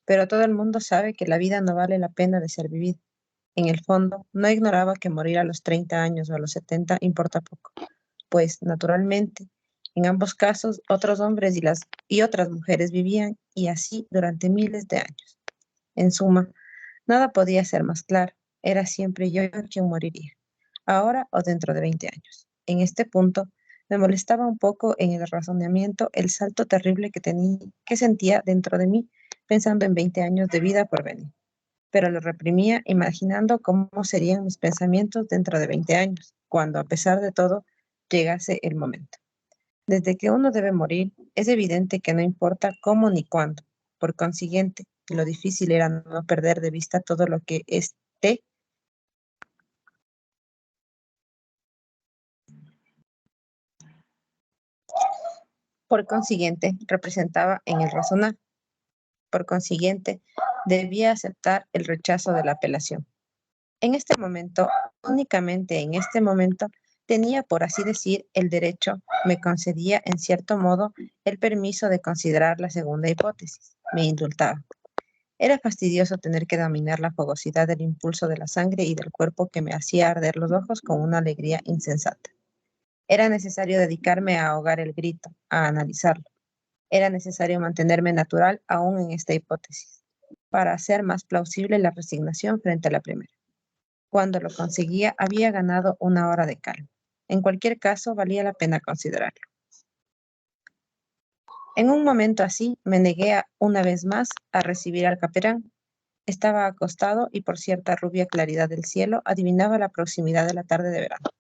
Pero todo el mundo sabe que la vida no vale la pena de ser vivida. En el fondo, no ignoraba que morir a los 30 años o a los 70 importa poco, pues, naturalmente, en ambos casos, otros hombres y otras mujeres vivían y así durante miles de años. En suma, nada podía ser más claro. Era siempre yo quien moriría, ahora o dentro de 20 años. En este punto, me molestaba un poco en el razonamiento el salto terrible que sentía dentro de mí, pensando en 20 años de vida por venir. Pero lo reprimía imaginando cómo serían mis pensamientos dentro de 20 años, cuando, a pesar de todo, llegase el momento. Desde que uno debe morir, es evidente que no importa cómo ni cuándo. Por consiguiente, lo difícil era no perder de vista todo lo que por consiguiente, representaba en el razonar. Por consiguiente, debía aceptar el rechazo de la apelación. En este momento, únicamente en este momento, tenía, por así decir, el derecho, me concedía en cierto modo el permiso de considerar la segunda hipótesis. Me indultaba. Era fastidioso tener que dominar la fogosidad del impulso de la sangre y del cuerpo que me hacía arder los ojos con una alegría insensata. Era necesario dedicarme a ahogar el grito, a analizarlo. Era necesario mantenerme natural aún en esta hipótesis, para hacer más plausible la resignación frente a la primera. Cuando lo conseguía, había ganado una hora de calma. En cualquier caso, valía la pena considerarlo. En un momento así, me negué una vez más a recibir al capellán. Estaba acostado y por cierta rubia claridad del cielo adivinaba la proximidad de la tarde de verano.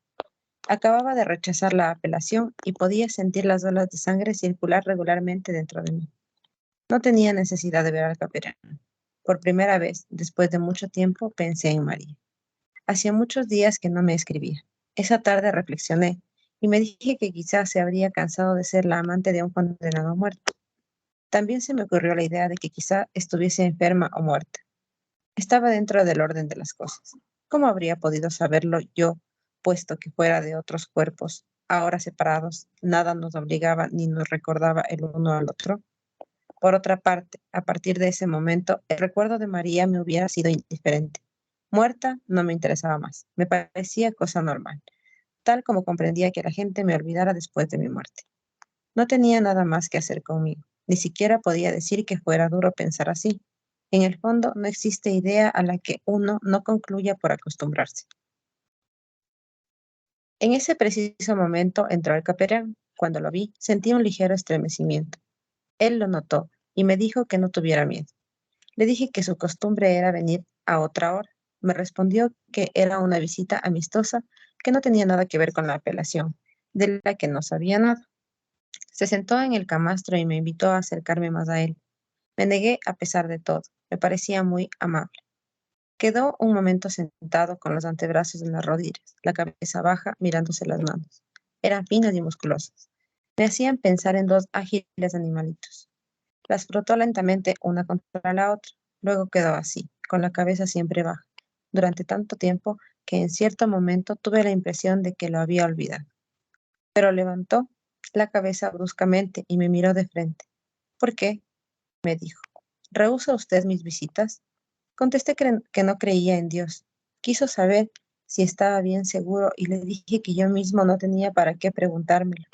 Acababa de rechazar la apelación y podía sentir las olas de sangre circular regularmente dentro de mí. No tenía necesidad de ver al capellán. Por primera vez, después de mucho tiempo, pensé en María. Hacía muchos días que no me escribía. Esa tarde reflexioné y me dije que quizás se habría cansado de ser la amante de un condenado a muerte. También se me ocurrió la idea de que quizá estuviese enferma o muerta. Estaba dentro del orden de las cosas. ¿Cómo habría podido saberlo yo, puesto que fuera de otros cuerpos, ahora separados, nada nos obligaba ni nos recordaba el uno al otro? Por otra parte, a partir de ese momento, el recuerdo de María me hubiera sido indiferente. Muerta no me interesaba más, me parecía cosa normal, tal como comprendía que la gente me olvidara después de mi muerte. No tenía nada más que hacer conmigo, ni siquiera podía decir que fuera duro pensar así. En el fondo, no existe idea a la que uno no concluya por acostumbrarse. En ese preciso momento entró el capellán. Cuando lo vi, sentí un ligero estremecimiento. Él lo notó y me dijo que no tuviera miedo. Le dije que su costumbre era venir a otra hora. Me respondió que era una visita amistosa que no tenía nada que ver con la apelación, de la que no sabía nada. Se sentó en el camastro y me invitó a acercarme más a él. Me negué a pesar de todo. Me parecía muy amable. Quedó un momento sentado con los antebrazos en las rodillas, la cabeza baja, mirándose las manos. Eran finas y musculosas. Me hacían pensar en dos ágiles animalitos. Las frotó lentamente una contra la otra. Luego quedó así, con la cabeza siempre baja, durante tanto tiempo que en cierto momento tuve la impresión de que lo había olvidado. Pero levantó la cabeza bruscamente y me miró de frente. ¿Por qué?, me dijo. ¿Rehúsa usted mis visitas? Contesté que no creía en Dios. Quiso saber si estaba bien seguro y le dije que yo mismo no tenía para qué preguntármelo.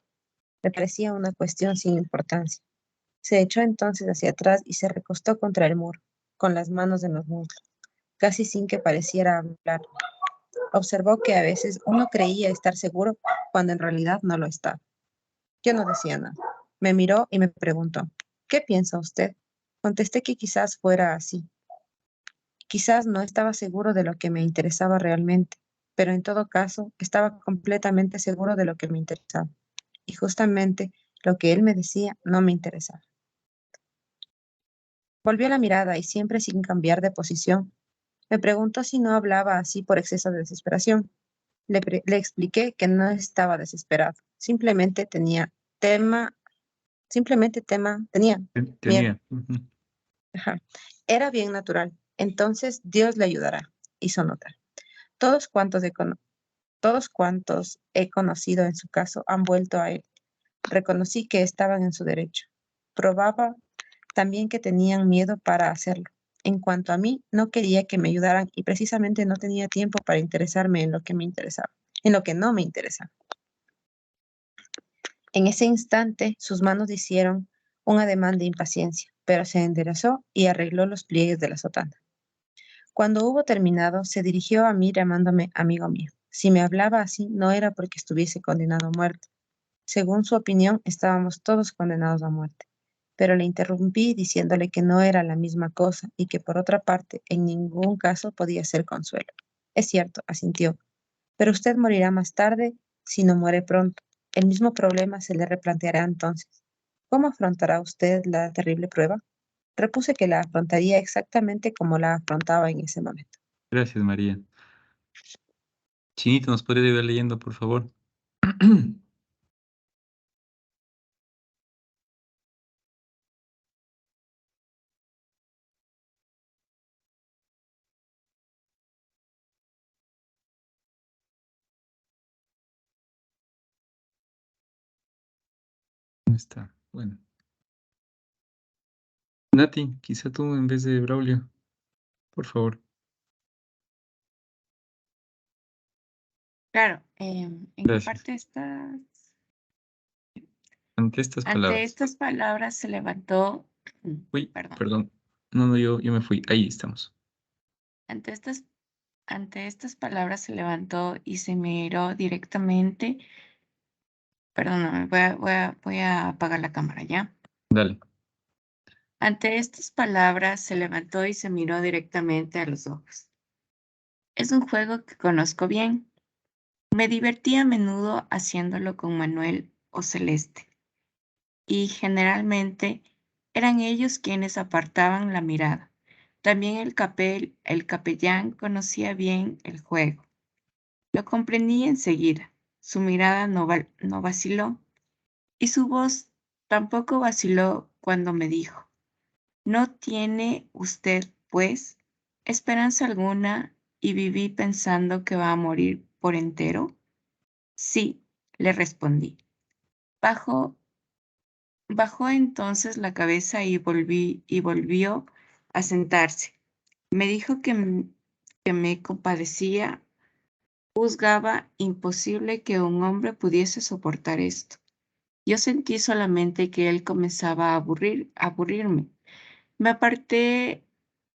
Me parecía una cuestión sin importancia. Se echó entonces hacia atrás y se recostó contra el muro, con las manos en los muslos, casi sin que pareciera hablar. Observó que a veces uno creía estar seguro cuando en realidad no lo estaba. Yo no decía nada. Me miró y me preguntó, ¿qué piensa usted? Contesté que quizás fuera así. Quizás no estaba seguro de lo que me interesaba realmente, pero en todo caso estaba completamente seguro de lo que me interesaba. Y justamente lo que él me decía no me interesaba. Volvió la mirada y siempre sin cambiar de posición. Me preguntó si no hablaba así por exceso de desesperación. Le expliqué que no estaba desesperado, tenía miedo. Tenía. Ujú. Ajá. Era bien natural. Entonces Dios le ayudará. Hizo notar. Todos cuantos, todos cuantos he conocido en su caso han vuelto a él. Reconocí que estaban en su derecho. Probaba también que tenían miedo para hacerlo. En cuanto a mí, no quería que me ayudaran y precisamente no tenía tiempo para interesarme en lo que me interesaba, en lo que no me interesaba. En ese instante, sus manos hicieron un ademán de impaciencia, pero se enderezó y arregló los pliegues de la sotana. Cuando hubo terminado, se dirigió a mí llamándome amigo mío. Si me hablaba así, no era porque estuviese condenado a muerte. Según su opinión, estábamos todos condenados a muerte. Pero le interrumpí diciéndole que no era la misma cosa y que por otra parte, en ningún caso podía ser consuelo. Es cierto, asintió, pero usted morirá más tarde si no muere pronto. El mismo problema se le replanteará entonces. ¿Cómo afrontará usted la terrible prueba? Repuse que la afrontaría exactamente como la afrontaba en ese momento. Gracias, María. Chinito, ¿nos puede ir leyendo, por favor? ¿Dónde está? Bueno. Nati, quizá tú en vez de Braulio, por favor. Claro, ¿en qué Gracias. parte estás? Ante estas Ante palabras. estas palabras se levantó, Uy, perdón, perdón. No, yo me fui. Ahí estamos. ante estas palabras se levantó y se miró directamente, perdóname, voy a apagar la cámara, ¿ya? Dale. Ante estas palabras se levantó y se miró directamente a los ojos. Es un juego que conozco bien. Me divertí a menudo haciéndolo con Manuel o Celeste, y generalmente eran ellos quienes apartaban la mirada. También el capellán conocía bien el juego. Lo comprendí enseguida. Su mirada no vaciló y su voz tampoco vaciló cuando me dijo: ¿No tiene usted, pues, esperanza alguna y viví pensando que va a morir por entero? Sí, le respondí. Bajó entonces la cabeza y volvió a sentarse. Me dijo que me compadecía. Juzgaba imposible que un hombre pudiese soportar esto. Yo sentí solamente que él comenzaba a aburrirme. Me aparté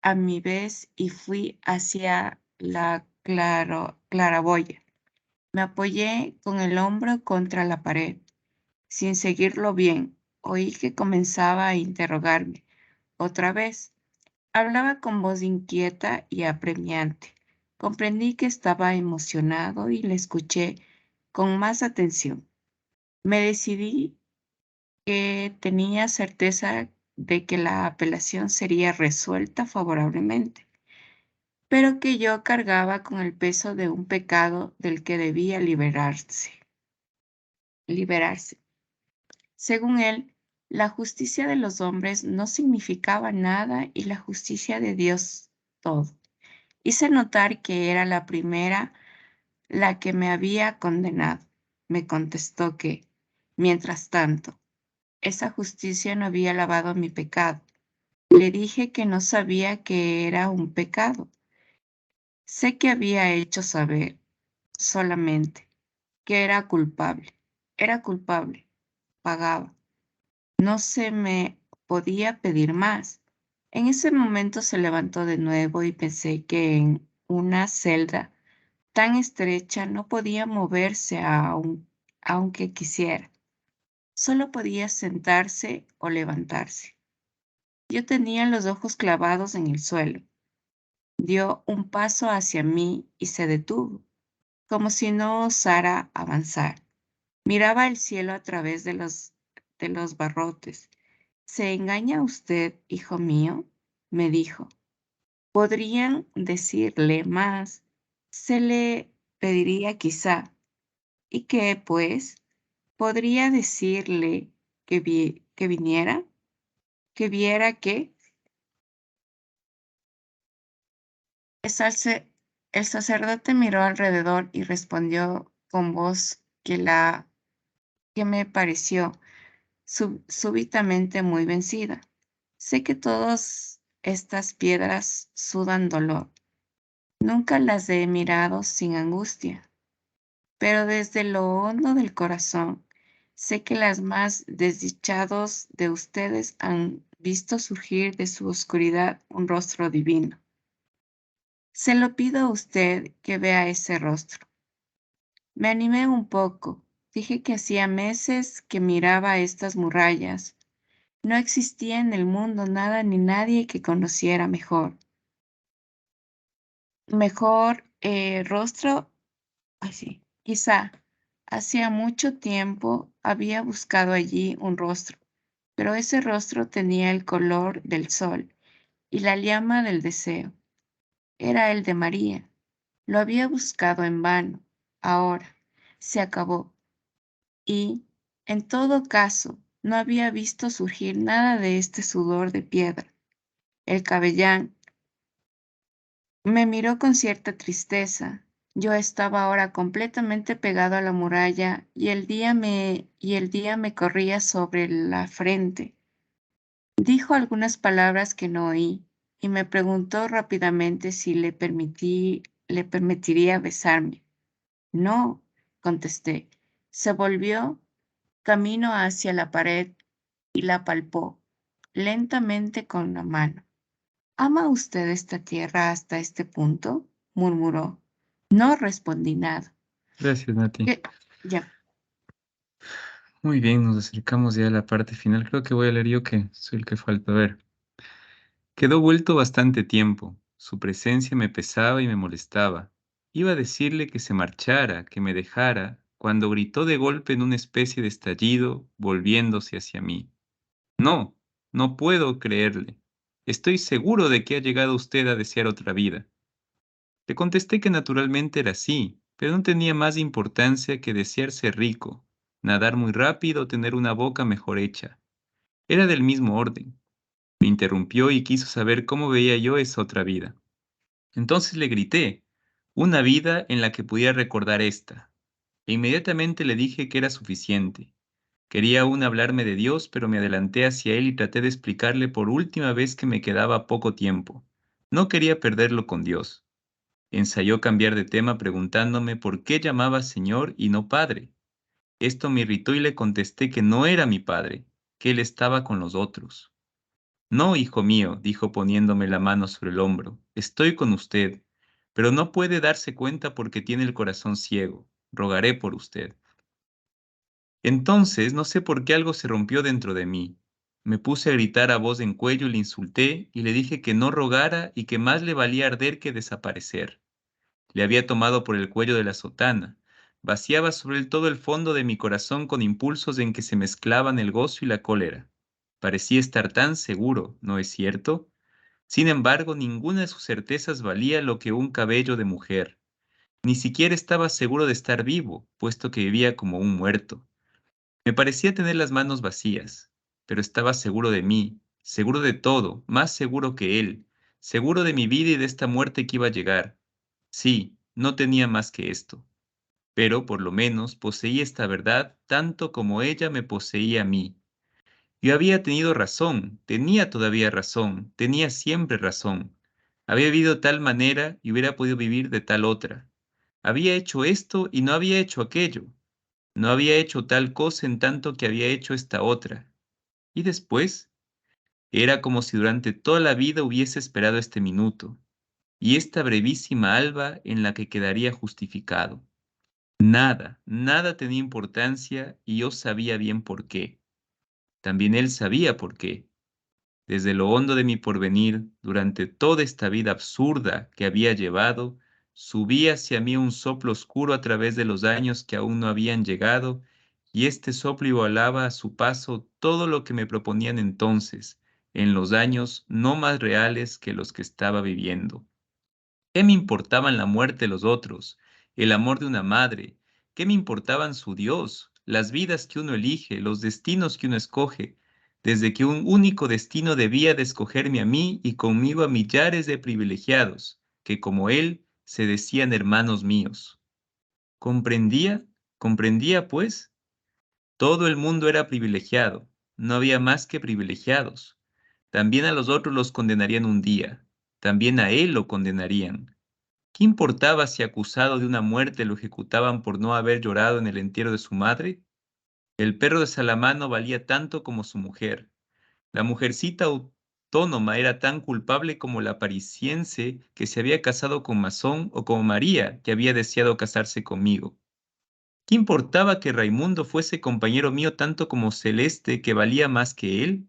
a mi vez y fui hacia la claraboya. Me apoyé con el hombro contra la pared. Sin seguirlo bien, oí que comenzaba a interrogarme. Otra vez, hablaba con voz inquieta y apremiante. Comprendí que estaba emocionado y le escuché con más atención. Me decidí que tenía certeza de que la apelación sería resuelta favorablemente, pero que yo cargaba con el peso de un pecado del que debía liberarse. Según él, la justicia de los hombres no significaba nada y la justicia de Dios todo. Hice notar que era la primera la que me había condenado. Me contestó que, mientras tanto, esa justicia no había lavado mi pecado. Le dije que no sabía que era un pecado. Sé que había hecho saber solamente que era culpable, pagaba. No se me podía pedir más. En ese momento se levantó de nuevo y pensé que en una celda tan estrecha no podía moverse aunque quisiera. Solo podía sentarse o levantarse. Yo tenía los ojos clavados en el suelo. Dio un paso hacia mí y se detuvo, como si no osara avanzar. Miraba el cielo a través de los barrotes. ¿Se engaña usted, hijo mío?, me dijo. ¿Podrían decirle más? Se le pediría quizá. ¿Y qué, pues? ¿Podría decirle que viniera? ¿Que viera qué? El sacerdote miró alrededor y respondió con voz que me pareció súbitamente muy vencida. Sé que todas estas piedras sudan dolor. Nunca las he mirado sin angustia, pero desde lo hondo del corazón sé que las más desdichados de ustedes han visto surgir de su oscuridad un rostro divino. Se lo pido a usted que vea ese rostro. Me animé un poco. Dije que hacía meses que miraba estas murallas. No existía en el mundo nada ni nadie que conociera mejor rostro. Así. Quizá hacía mucho tiempo había buscado allí un rostro, pero ese rostro tenía el color del sol y la llama del deseo. Era el de María. Lo había buscado en vano. Ahora se acabó. Y, en todo caso, no había visto surgir nada de este sudor de piedra. El capellán me miró con cierta tristeza. Yo estaba ahora completamente pegado a la muralla y el día me corría sobre la frente. Dijo algunas palabras que no oí y me preguntó rápidamente si le permitiría besarme. No, contesté. Se volvió camino hacia la pared y la palpó lentamente con la mano. ¿Ama usted esta tierra hasta este punto?, murmuró. No respondí nada. Gracias, Nati. Ya. Muy bien, nos acercamos ya a la parte final. Creo que voy a leer yo, que soy el que falta. A ver. Quedó vuelto bastante tiempo. Su presencia me pesaba y me molestaba. Iba a decirle que se marchara, que me dejara, cuando gritó de golpe en una especie de estallido, volviéndose hacia mí. No, no puedo creerle. Estoy seguro de que ha llegado usted a desear otra vida. Le contesté que naturalmente era así, pero no tenía más importancia que desear ser rico, nadar muy rápido o tener una boca mejor hecha. Era del mismo orden. Me interrumpió y quiso saber cómo veía yo esa otra vida. Entonces le grité, una vida en la que pudiera recordar esta. E inmediatamente le dije que era suficiente. Quería aún hablarme de Dios, pero me adelanté hacia él y traté de explicarle por última vez que me quedaba poco tiempo. No quería perderlo con Dios. Ensayó cambiar de tema preguntándome por qué llamaba Señor y no Padre. Esto me irritó y le contesté que no era mi padre, que él estaba con los otros. No, hijo mío, dijo poniéndome la mano sobre el hombro, estoy con usted, pero no puede darse cuenta porque tiene el corazón ciego. Rogaré por usted. Entonces, no sé por qué algo se rompió dentro de mí. Me puse a gritar a voz en cuello y le insulté y le dije que no rogara y que más le valía arder que desaparecer. Le había tomado por el cuello de la sotana. Vaciaba sobre él todo el fondo de mi corazón con impulsos en que se mezclaban el gozo y la cólera. Parecía estar tan seguro, ¿no es cierto? Sin embargo, ninguna de sus certezas valía lo que un cabello de mujer. Ni siquiera estaba seguro de estar vivo, puesto que vivía como un muerto. Me parecía tener las manos vacías, pero estaba seguro de mí, seguro de todo, más seguro que él, seguro de mi vida y de esta muerte que iba a llegar. Sí, no tenía más que esto, pero por lo menos poseía esta verdad tanto como ella me poseía a mí. Yo había tenido razón, tenía todavía razón, tenía siempre razón. Había vivido de tal manera y hubiera podido vivir de tal otra. Había hecho esto y no había hecho aquello. No había hecho tal cosa en tanto que había hecho esta otra. Y después, era como si durante toda la vida hubiese esperado este minuto y esta brevísima alba en la que quedaría justificado. Nada, nada tenía importancia y yo sabía bien por qué. También él sabía por qué. Desde lo hondo de mi porvenir, durante toda esta vida absurda que había llevado, subía hacia mí un soplo oscuro a través de los años que aún no habían llegado, y este soplo igualaba a su paso todo lo que me proponían entonces, en los años no más reales que los que estaba viviendo. ¿Qué me importaban la muerte de los otros, el amor de una madre? ¿Qué me importaban su Dios, las vidas que uno elige, los destinos que uno escoge, desde que un único destino debía de escogerme a mí y conmigo a millares de privilegiados, que como él se decían hermanos míos? ¿Comprendía? ¿Comprendía, pues? Todo el mundo era privilegiado, no había más que privilegiados. También a los otros los condenarían un día, también a él lo condenarían. ¿Qué importaba si acusado de una muerte lo ejecutaban por no haber llorado en el entierro de su madre? El perro de Salamano valía tanto como su mujer. La mujercita autónoma era tan culpable como la parisiense que se había casado con Masón o como María, que había deseado casarse conmigo. ¿Qué importaba que Raimundo fuese compañero mío tanto como Celeste, que valía más que él?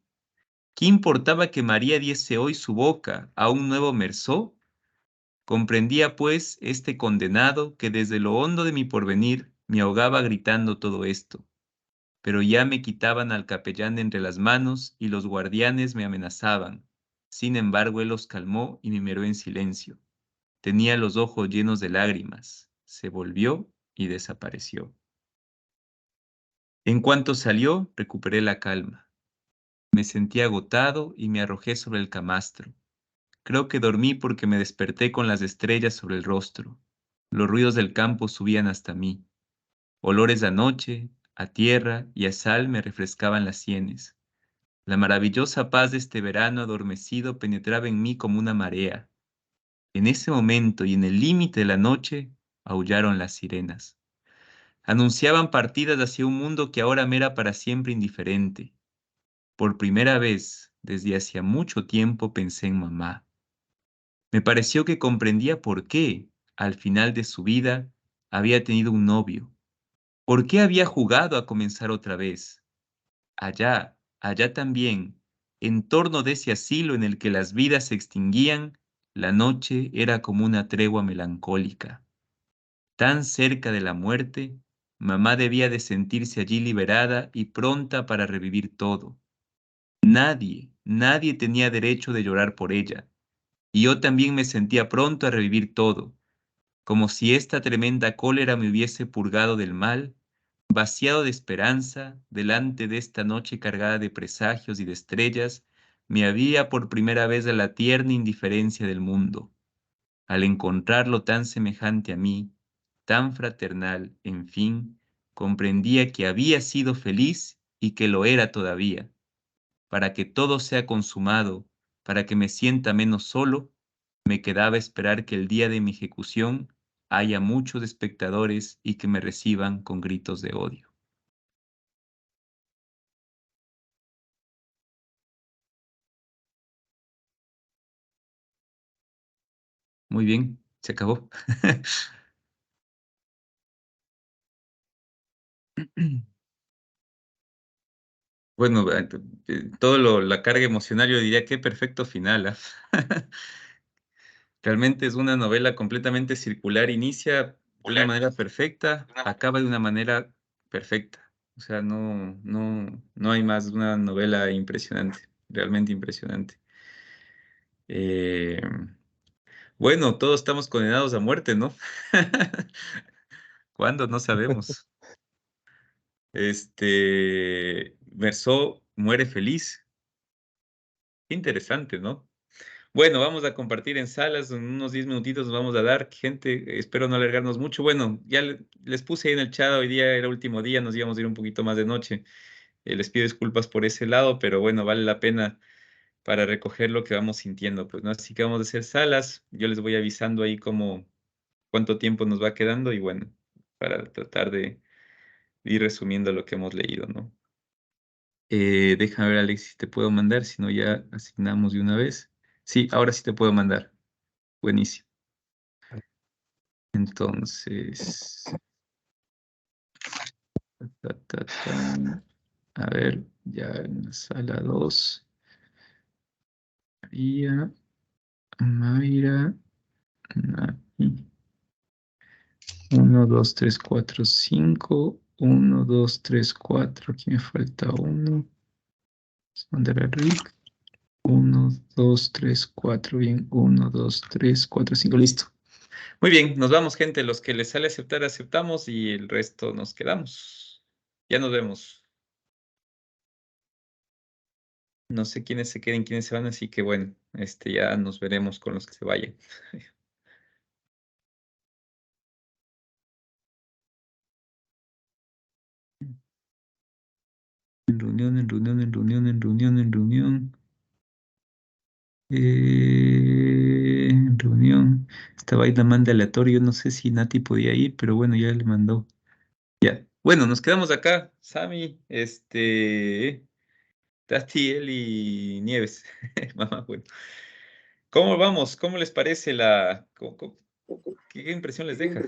¿Qué importaba que María diese hoy su boca a un nuevo Mersó? Comprendía, pues, este condenado que desde lo hondo de mi porvenir me ahogaba gritando todo esto, pero ya me quitaban al capellán de entre las manos y los guardianes me amenazaban. Sin embargo, él los calmó y me miró en silencio. Tenía los ojos llenos de lágrimas. Se volvió y desapareció. En cuanto salió, recuperé la calma. Me sentí agotado y me arrojé sobre el camastro. Creo que dormí porque me desperté con las estrellas sobre el rostro. Los ruidos del campo subían hasta mí. Olores a noche, a tierra y a sal me refrescaban las sienes. La maravillosa paz de este verano adormecido penetraba en mí como una marea. En ese momento y en el límite de la noche, aullaron las sirenas. Anunciaban partidas hacia un mundo que ahora me era para siempre indiferente. Por primera vez, desde hacía mucho tiempo, pensé en mamá. Me pareció que comprendía por qué, al final de su vida, había tenido un novio. ¿Por qué había jugado a comenzar otra vez? Allá, allá también, en torno de ese asilo en el que las vidas se extinguían, la noche era como una tregua melancólica. Tan cerca de la muerte, mamá debía de sentirse allí liberada y pronta para revivir todo. Nadie, nadie tenía derecho de llorar por ella, y yo también me sentía pronto a revivir todo, como si esta tremenda cólera me hubiese purgado del mal, vaciado de esperanza, delante de esta noche cargada de presagios y de estrellas, me había por primera vez a la tierna indiferencia del mundo. Al encontrarlo tan semejante a mí, tan fraternal, en fin, comprendía que había sido feliz y que lo era todavía. Para que todo sea consumado, para que me sienta menos solo, me quedaba esperar que el día de mi ejecución haya muchos espectadores y que me reciban con gritos de odio. Muy bien, se acabó. Bueno, la carga emocional, yo diría que perfecto final. ¿Ah? Realmente es una novela completamente circular, inicia de una manera perfecta, acaba de una manera perfecta. O sea, no hay más, una novela impresionante, realmente impresionante. Eh, bueno, todos estamos condenados a muerte, ¿no? ¿Cuándo? No sabemos. Mersó muere feliz. Qué interesante, ¿no? Bueno, vamos a compartir en salas, en unos 10 minutitos nos vamos a dar, gente, espero no alargarnos mucho. Bueno, ya les puse ahí en el chat, hoy día era último día, nos íbamos a ir un poquito más de noche. Les pido disculpas por ese lado, pero bueno, vale la pena para recoger lo que vamos sintiendo, pues, ¿no? Así que vamos a hacer salas, yo les voy avisando ahí cuánto tiempo nos va quedando y bueno, para tratar de ir resumiendo lo que hemos leído, ¿no? Déjame ver, Alexis, te puedo mandar, si no ya asignamos de una vez. Sí, ahora sí te puedo mandar. Buenísimo. Entonces, ta. A ver, ya en la sala 2. María, Mayra, Nati. 1, 2, 3, 4, 5. 1, 2, 3, 4. Aquí me falta uno. Mandar a Rick. 1, 2, 3, 4. Bien. 1, 2, 3, 4, 5. Listo. Muy bien. Nos vamos, gente. Los que les sale aceptar, aceptamos y el resto nos quedamos. Ya nos vemos. No sé quiénes se queden, quiénes se van, así que bueno, ya nos veremos con los que se vayan. En reunión, en reunión, en reunión, en reunión, en reunión. En reunión. Estaba ahí la manda aleatorio. No sé si Nati podía ir, pero bueno, ya le mandó. Ya. Bueno, nos quedamos acá. Sammy, Tati, él y Nieves. Mamá, bueno. ¿Cómo vamos? ¿Cómo les parece qué impresión les deja?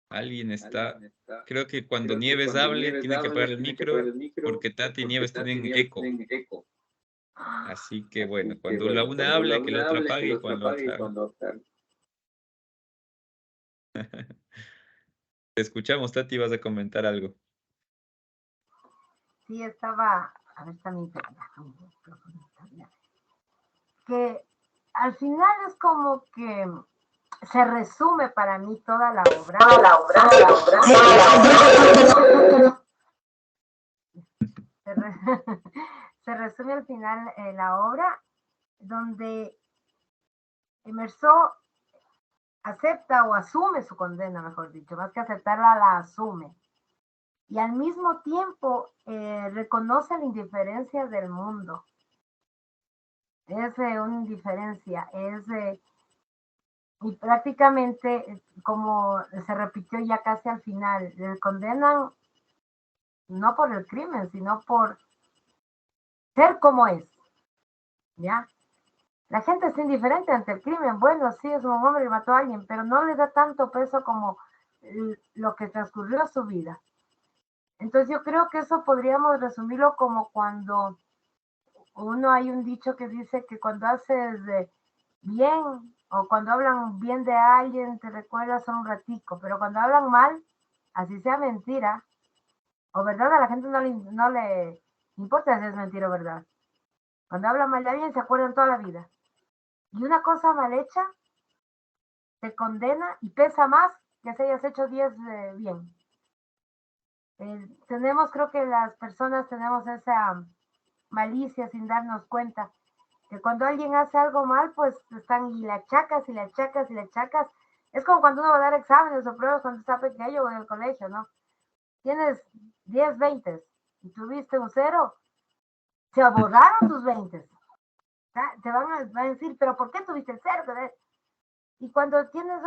Alguien está. Creo que cuando Nieves hable, tiene que apagar el micro, porque Tati y Nieves tienen eco. Así que bueno, cuando la una hable, que la otra apague y cuando la otra. Te escuchamos, Tati, vas a comentar algo. Sí, estaba, a ver, también, que al final es como que se resume para mí toda la obra. Se resume al final la obra donde Meursault acepta o asume su condena, mejor dicho, más que aceptarla, la asume. Y al mismo tiempo reconoce la indiferencia del mundo. Es una indiferencia, y prácticamente, como se repitió ya casi al final, le condenan no por el crimen, sino por ser como es, ¿ya? La gente es indiferente ante el crimen. Bueno, sí, es un hombre que mató a alguien, pero no le da tanto peso como lo que transcurrió a su vida. Entonces yo creo que eso podríamos resumirlo como cuando hay un dicho que dice que cuando haces bien o cuando hablan bien de alguien te recuerdas un ratico, pero cuando hablan mal, así sea mentira o verdad, a la gente no le importa si es mentira o verdad. Cuando hablan mal de alguien se acuerdan toda la vida. Y una cosa mal hecha te condena y pesa más que si hayas hecho 10 bien. Creo que las personas tenemos esa malicia sin darnos cuenta, que cuando alguien hace algo mal, pues están y le achacas y le achacas y le achacas. Es como cuando uno va a dar exámenes o pruebas cuando está pequeño o en el colegio, ¿no? Tienes 10, 20 y tuviste un 0, se borraron tus 20. Te van a decir, pero ¿por qué tuviste el 0? Y cuando tienes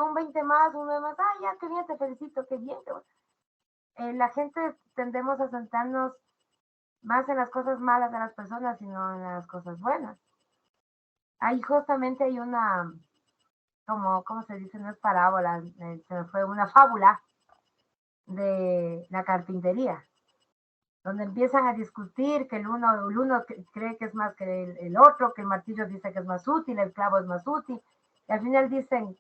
un 20 más, un 9 más, ya, qué bien, te felicito, qué bien. La gente tendemos a sentarnos más en las cosas malas de las personas, sino en las cosas buenas. Ahí justamente hay una, ¿cómo se dice? No es parábola, se me fue una fábula de la carpintería, donde empiezan a discutir que el uno cree que es más que el otro, que el martillo dice que es más útil, el clavo es más útil, y al final dicen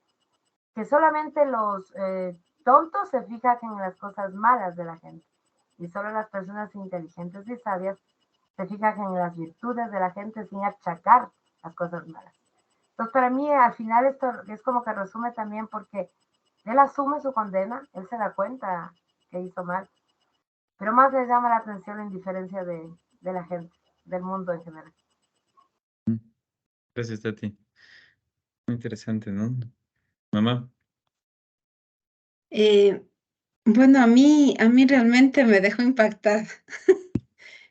que solamente los tontos se fijan en las cosas malas de la gente, y solo las personas inteligentes y sabias se fijan en las virtudes de la gente sin achacar las cosas malas. Entonces, para mí, al final, esto es como que resume también porque él asume su condena, él se da cuenta que hizo mal, pero más le llama la atención la indiferencia de la gente, del mundo en general. Gracias, Tati. Muy interesante, ¿no? Mamá. Bueno, a mí realmente me dejó impactada.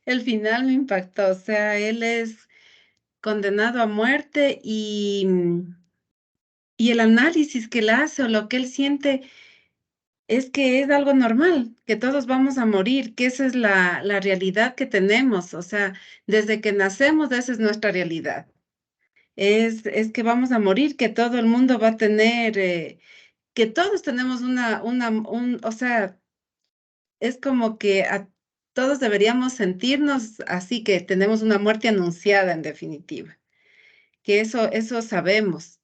El final me impactó, o sea, él es condenado a muerte y el análisis que él hace o lo que él siente es que es algo normal, que todos vamos a morir, que esa es la realidad que tenemos, o sea, desde que nacemos esa es nuestra realidad. es que vamos a morir, que todo el mundo va a tener, que todos tenemos o sea, es como que todos deberíamos sentirnos así, que tenemos una muerte anunciada en definitiva, que eso sabemos.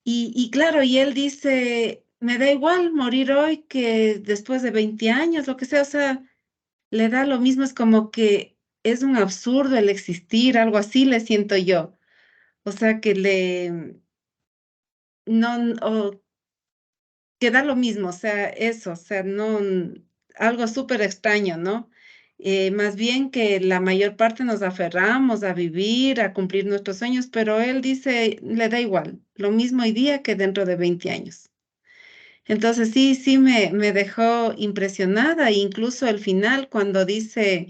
Y claro, y él dice, me da igual morir hoy que después de 20 años, lo que sea, o sea, le da lo mismo, es como que es un absurdo el existir, algo así le siento yo. O sea, que no, o que da lo mismo, o sea, eso, o sea, no, algo súper extraño, ¿no? Más bien que la mayor parte nos aferramos a vivir, a cumplir nuestros sueños, pero él dice, le da igual, lo mismo hoy día que dentro de 20 años. Entonces sí me dejó impresionada, e incluso el final cuando dice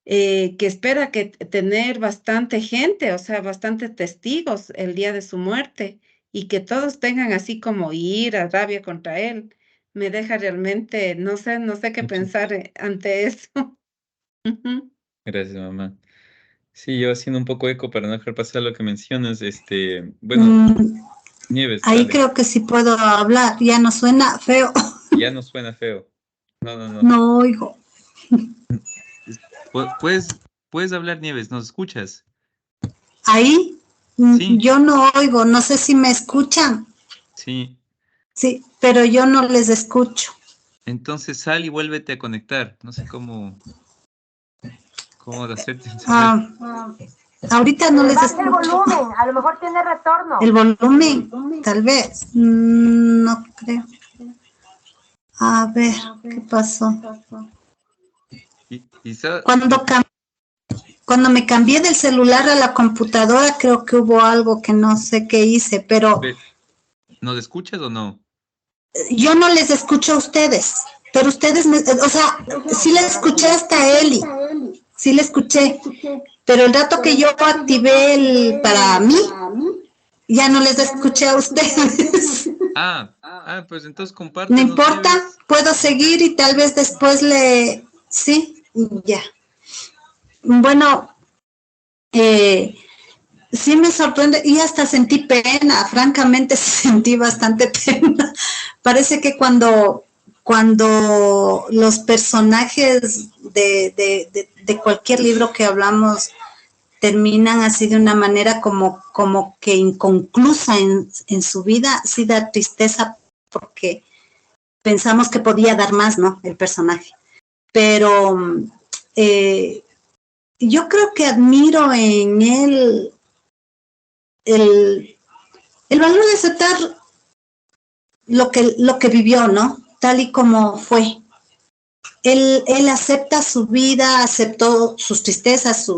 que espera que tener bastante gente, o sea, bastante testigos el día de su muerte y que todos tengan así como ira, rabia contra él, me deja realmente, no sé qué Mucho. pensar ante eso. Ujú. Gracias, mamá. Sí, yo haciendo un poco eco para no dejar pasar lo que mencionas, bueno, Nieves, Ahí dale, creo que sí puedo hablar, ya no suena feo. ya no suena feo. No, no, no. No oigo. Puedes hablar, Nieves, ¿nos escuchas? Ahí Sí, yo no oigo, no sé si me escuchan. sí. Sí, pero yo no les escucho. Entonces sal y vuélvete a conectar. No sé cómo hacerte entender. Ahorita no les Baja el escucho. volumen, a lo mejor tiene retorno. El volumen, tal vez. No creo. A ver, ¿qué pasó? Cuando me cambié del celular a la computadora, creo que hubo algo que no sé qué hice, pero ¿Nos escuchas o no? yo no les escucho a ustedes, pero ustedes, o sea, sí le escuché hasta Eli, sí le escuché, pero el rato que yo activé para mí, ya no les escuché a ustedes. Pues entonces compártenos. No importa, Nieves. puedo seguir y tal vez después sí, ya. Bueno, sí me sorprende y hasta sentí pena, francamente sentí bastante pena. Parece que cuando los personajes de cualquier libro que hablamos terminan así de una manera como que inconclusa en su vida, sí da tristeza porque pensamos que podía dar más, ¿no? El personaje. Pero yo creo que admiro en él el valor de aceptar lo que vivió, ¿no? Tal y como fue. Él acepta su vida, aceptó sus tristezas,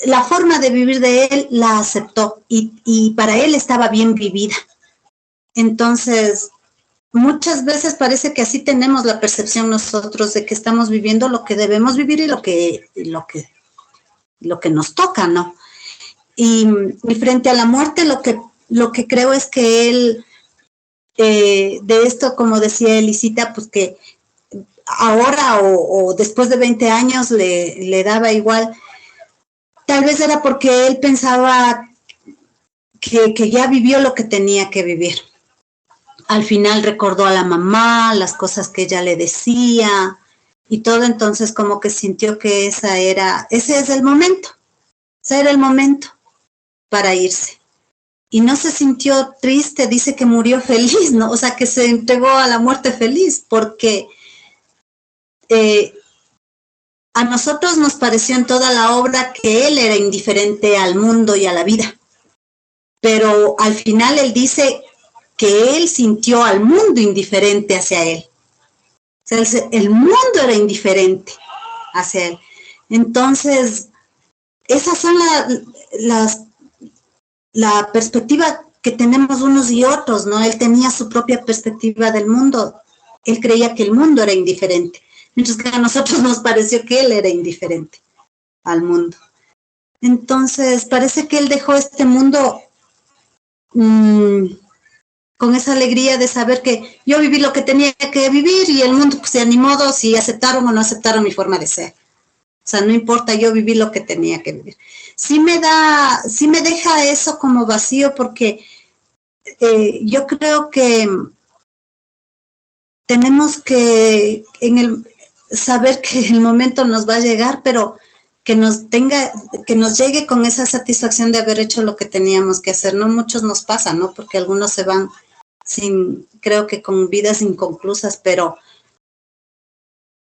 la forma de vivir de él la aceptó y para él estaba bien vivida. Entonces, muchas veces parece que así tenemos la percepción nosotros de que estamos viviendo lo que debemos vivir y lo que nos toca, ¿no? Y frente a la muerte lo que creo es que él, de esto, como decía Elisita, pues que ahora o después de 20 años le daba igual. Tal vez era porque él pensaba que ya vivió lo que tenía que vivir. Al final recordó a la mamá, las cosas que ella le decía y todo, entonces como que sintió que ese es el momento, ese era el momento para irse. Y no se sintió triste, dice que murió feliz, ¿no? O sea, que se entregó a la muerte feliz, porque a nosotros nos pareció en toda la obra que él era indiferente al mundo y a la vida. Pero al final él dice que él sintió al mundo indiferente hacia él. O sea, el mundo era indiferente hacia él. Entonces, esas son la perspectiva que tenemos unos y otros, ¿no? Él tenía su propia perspectiva del mundo. Él creía que el mundo era indiferente, mientras que a nosotros nos pareció que él era indiferente al mundo. Entonces, parece que él dejó este mundo con esa alegría de saber que yo viví lo que tenía que vivir y el mundo, pues, ni modo si aceptaron o no aceptaron mi forma de ser. sea, no importa, yo viví lo que tenía que vivir. Sí me deja eso como vacío porque yo creo que tenemos que saber que el momento nos va a llegar, pero que nos llegue con esa satisfacción de haber hecho lo que teníamos que hacer. No muchos nos pasa, ¿no? Porque algunos se van creo que con vidas inconclusas, pero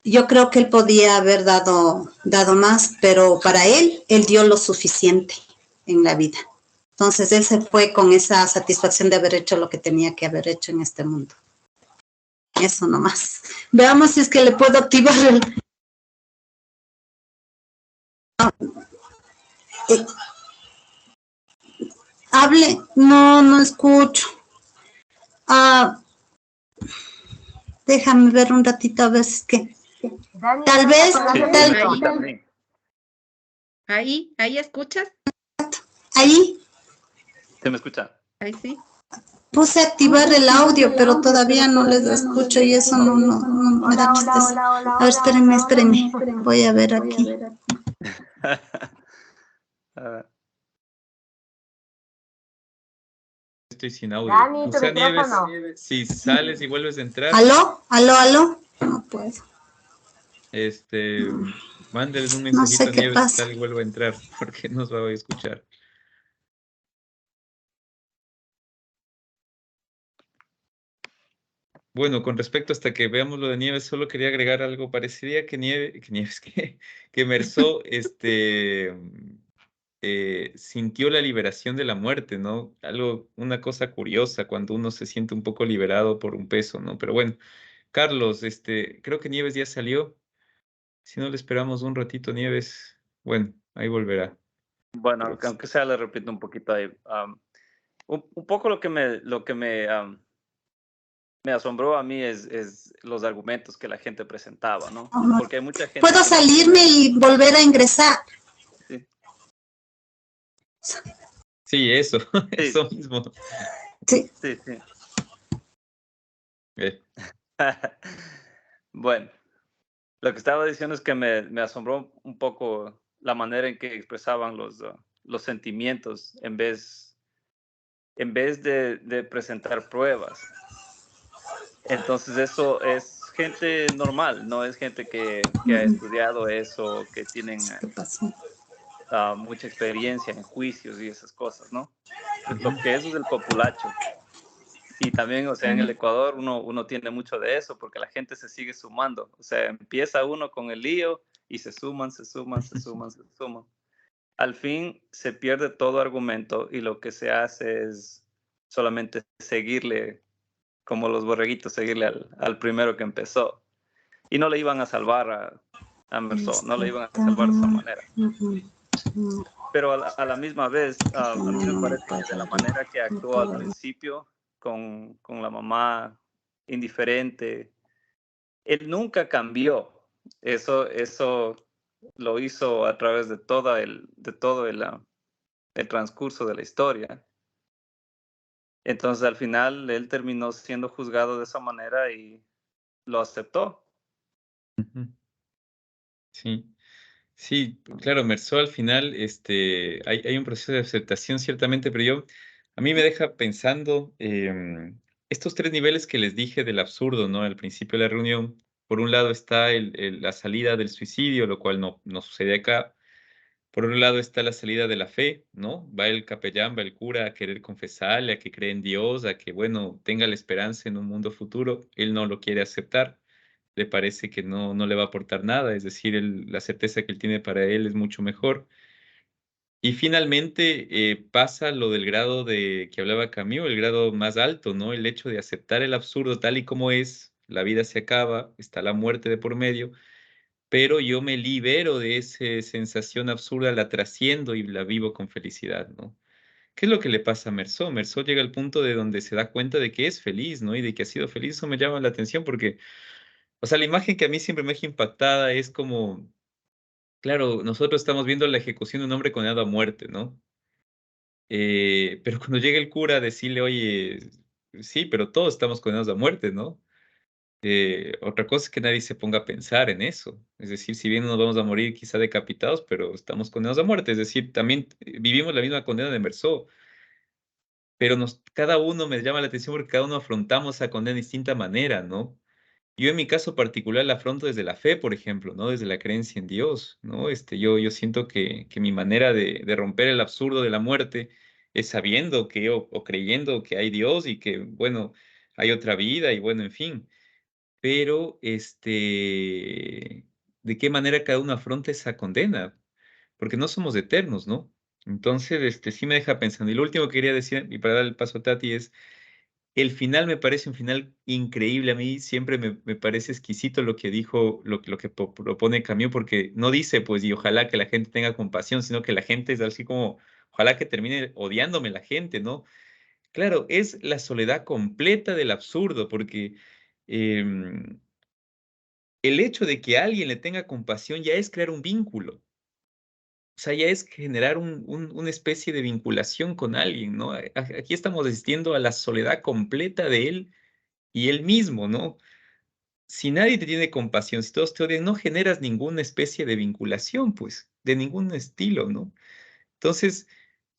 yo creo que él podía haber dado más, pero para él dio lo suficiente en la vida. Entonces él se fue con esa satisfacción de haber hecho lo que tenía que haber hecho en este mundo. Eso nomás. Veamos si es que le puedo activar hable, no escucho. Déjame ver un ratito a ver si es que Dani, tal vez, Ahí escuchas. ahí ¿Se me escucha? Ahí sí. puse a activar el audio, pero todavía no les escucho y eso no me da tristeza. A ver, espérenme. Voy a ver aquí. Estoy sin audio. Dani, tu Usa Nieves, micrófono. si sales y vuelves a entrar. ¿Aló? No puedo. Mándeles un No mensajito sé a qué Nieves pasa. si sale y vuelve a entrar, porque nos va a escuchar. Bueno, con respecto hasta que veamos lo de Nieves, solo quería agregar algo. Parecería que Mersó sintió la liberación de la muerte, ¿no? Una cosa curiosa cuando uno se siente un poco liberado por un peso, ¿no? Pero bueno, Carlos, creo que Nieves ya salió. Si no le esperamos un ratito, Nieves, bueno, ahí volverá. Bueno, aunque sea, le repito un poquito ahí. Un poco lo que me asombró a mí es los argumentos que la gente presentaba, ¿no? Porque hay mucha gente... ¿Puedo salirme y volver a ingresar? Sí. Sí, eso, Sí. eso mismo. Sí. Bueno, lo que estaba diciendo es que me asombró un poco la manera en que expresaban los sentimientos en vez de presentar pruebas. Entonces eso es gente normal, no es gente que ha estudiado eso, que tienen mucha experiencia en juicios y esas cosas, ¿no? Lo que eso es el populacho. Y también, o sea, en el Ecuador uno tiene mucho de eso porque la gente se sigue sumando. O sea, empieza uno con el lío y se suman. Al fin se pierde todo argumento y lo que se hace es solamente seguirle, como los borreguitos, seguirle al primero que empezó. Y no le iban a salvar a Mersó, no le iban a salvar de esa manera. Pero a la misma vez, a mí me parece que de la manera que actuó al principio, con la mamá indiferente, él nunca cambió. Eso lo hizo a través de todo el transcurso de la historia. Entonces al final él terminó siendo juzgado de esa manera y lo aceptó. Sí, claro, Mersó al final, hay un proceso de aceptación ciertamente, pero a mí me deja pensando estos tres niveles que les dije del absurdo, ¿no? Al principio de la reunión, por un lado está la salida del suicidio, lo cual no sucede acá. Por un lado está la salida de la fe, ¿no? Va el capellán, va el cura a querer confesarle, a que cree en Dios, a que, bueno, tenga la esperanza en un mundo futuro. Él no lo quiere aceptar, le parece que no le va a aportar nada, es decir, la certeza que él tiene para él es mucho mejor. Y finalmente pasa lo del grado de que hablaba Camus, el grado más alto, ¿no? El hecho de aceptar el absurdo tal y como es, la vida se acaba, está la muerte de por medio, pero yo me libero de esa sensación absurda, la trasciendo y la vivo con felicidad, ¿no? ¿Qué es lo que le pasa a Mersó? Mersó llega al punto de donde se da cuenta de que es feliz, ¿no? Y de que ha sido feliz. Eso me llama la atención porque, o sea, la imagen que a mí siempre me deja impactada es como, claro, nosotros estamos viendo la ejecución de un hombre condenado a muerte, ¿no? Pero cuando llega el cura a decirle, oye, sí, pero todos estamos condenados a muerte, ¿no? Otra cosa es que nadie se ponga a pensar en eso. Es decir, si bien no nos vamos a morir quizá decapitados, pero estamos condenados a muerte. Es decir, también vivimos la misma condena de Mersó, pero cada uno me llama la atención porque cada uno afrontamos esa condena de distinta manera, ¿no? Yo en mi caso particular la afronto desde la fe, por ejemplo, ¿no? Desde la creencia en Dios, ¿no? Yo siento que mi manera de romper el absurdo de la muerte es sabiendo que o creyendo que hay Dios y que, bueno, hay otra vida y bueno, en fin. Pero, ¿de qué manera cada uno afronta esa condena? Porque no somos eternos, ¿no? Entonces, sí me deja pensando. Y lo último que quería decir, y para dar el paso a Tati, es el final me parece un final increíble. A mí siempre me parece exquisito lo que dijo, lo que propone Camus, porque no dice, pues, y ojalá que la gente tenga compasión, sino que la gente es así como, ojalá que termine odiándome la gente, ¿no? Claro, es la soledad completa del absurdo, porque el hecho de que alguien le tenga compasión ya es crear un vínculo. O sea, ya es generar una especie de vinculación con alguien, ¿no? Aquí estamos asistiendo a la soledad completa de él y él mismo, ¿no? Si nadie te tiene compasión, si todos te odian, no generas ninguna especie de vinculación, pues, de ningún estilo, ¿no? Entonces,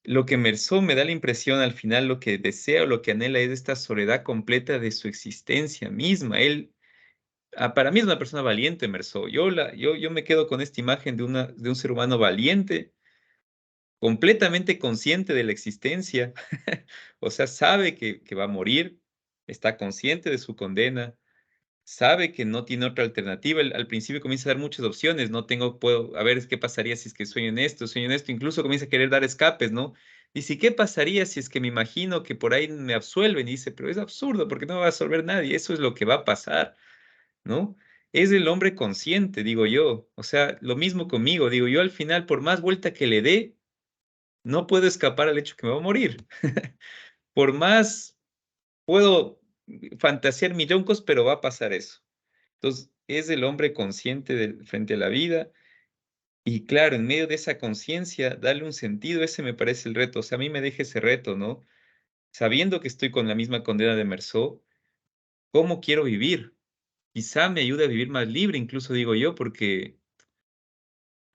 lo que Mersó me da la impresión al final, lo que desea o lo que anhela es esta soledad completa de su existencia misma. Para mí es una persona valiente, Mersó. Yo me quedo con esta imagen de un ser humano valiente, completamente consciente de la existencia. O sea, sabe que va a morir, está consciente de su condena, sabe que no tiene otra alternativa. Al principio comienza a dar muchas opciones, no tengo, puedo, a ver qué pasaría si es que sueño en esto, incluso comienza a querer dar escapes, ¿no? Dice, ¿qué pasaría si es que me imagino que por ahí me absuelven? Y dice, pero es absurdo, porque no va a absolver nadie, eso es lo que va a pasar, ¿no? Es el hombre consciente, digo yo. O sea, lo mismo conmigo, digo yo al final, por más vuelta que le dé, no puedo escapar al hecho que me voy a morir. Por más puedo fantasear milloncos, pero va a pasar eso. Entonces, es el hombre consciente frente a la vida. Y claro, en medio de esa conciencia, darle un sentido, ese me parece el reto. O sea, a mí me deja ese reto, ¿no? Sabiendo que estoy con la misma condena de Mersó, ¿cómo quiero vivir? Quizá me ayude a vivir más libre, incluso digo yo, porque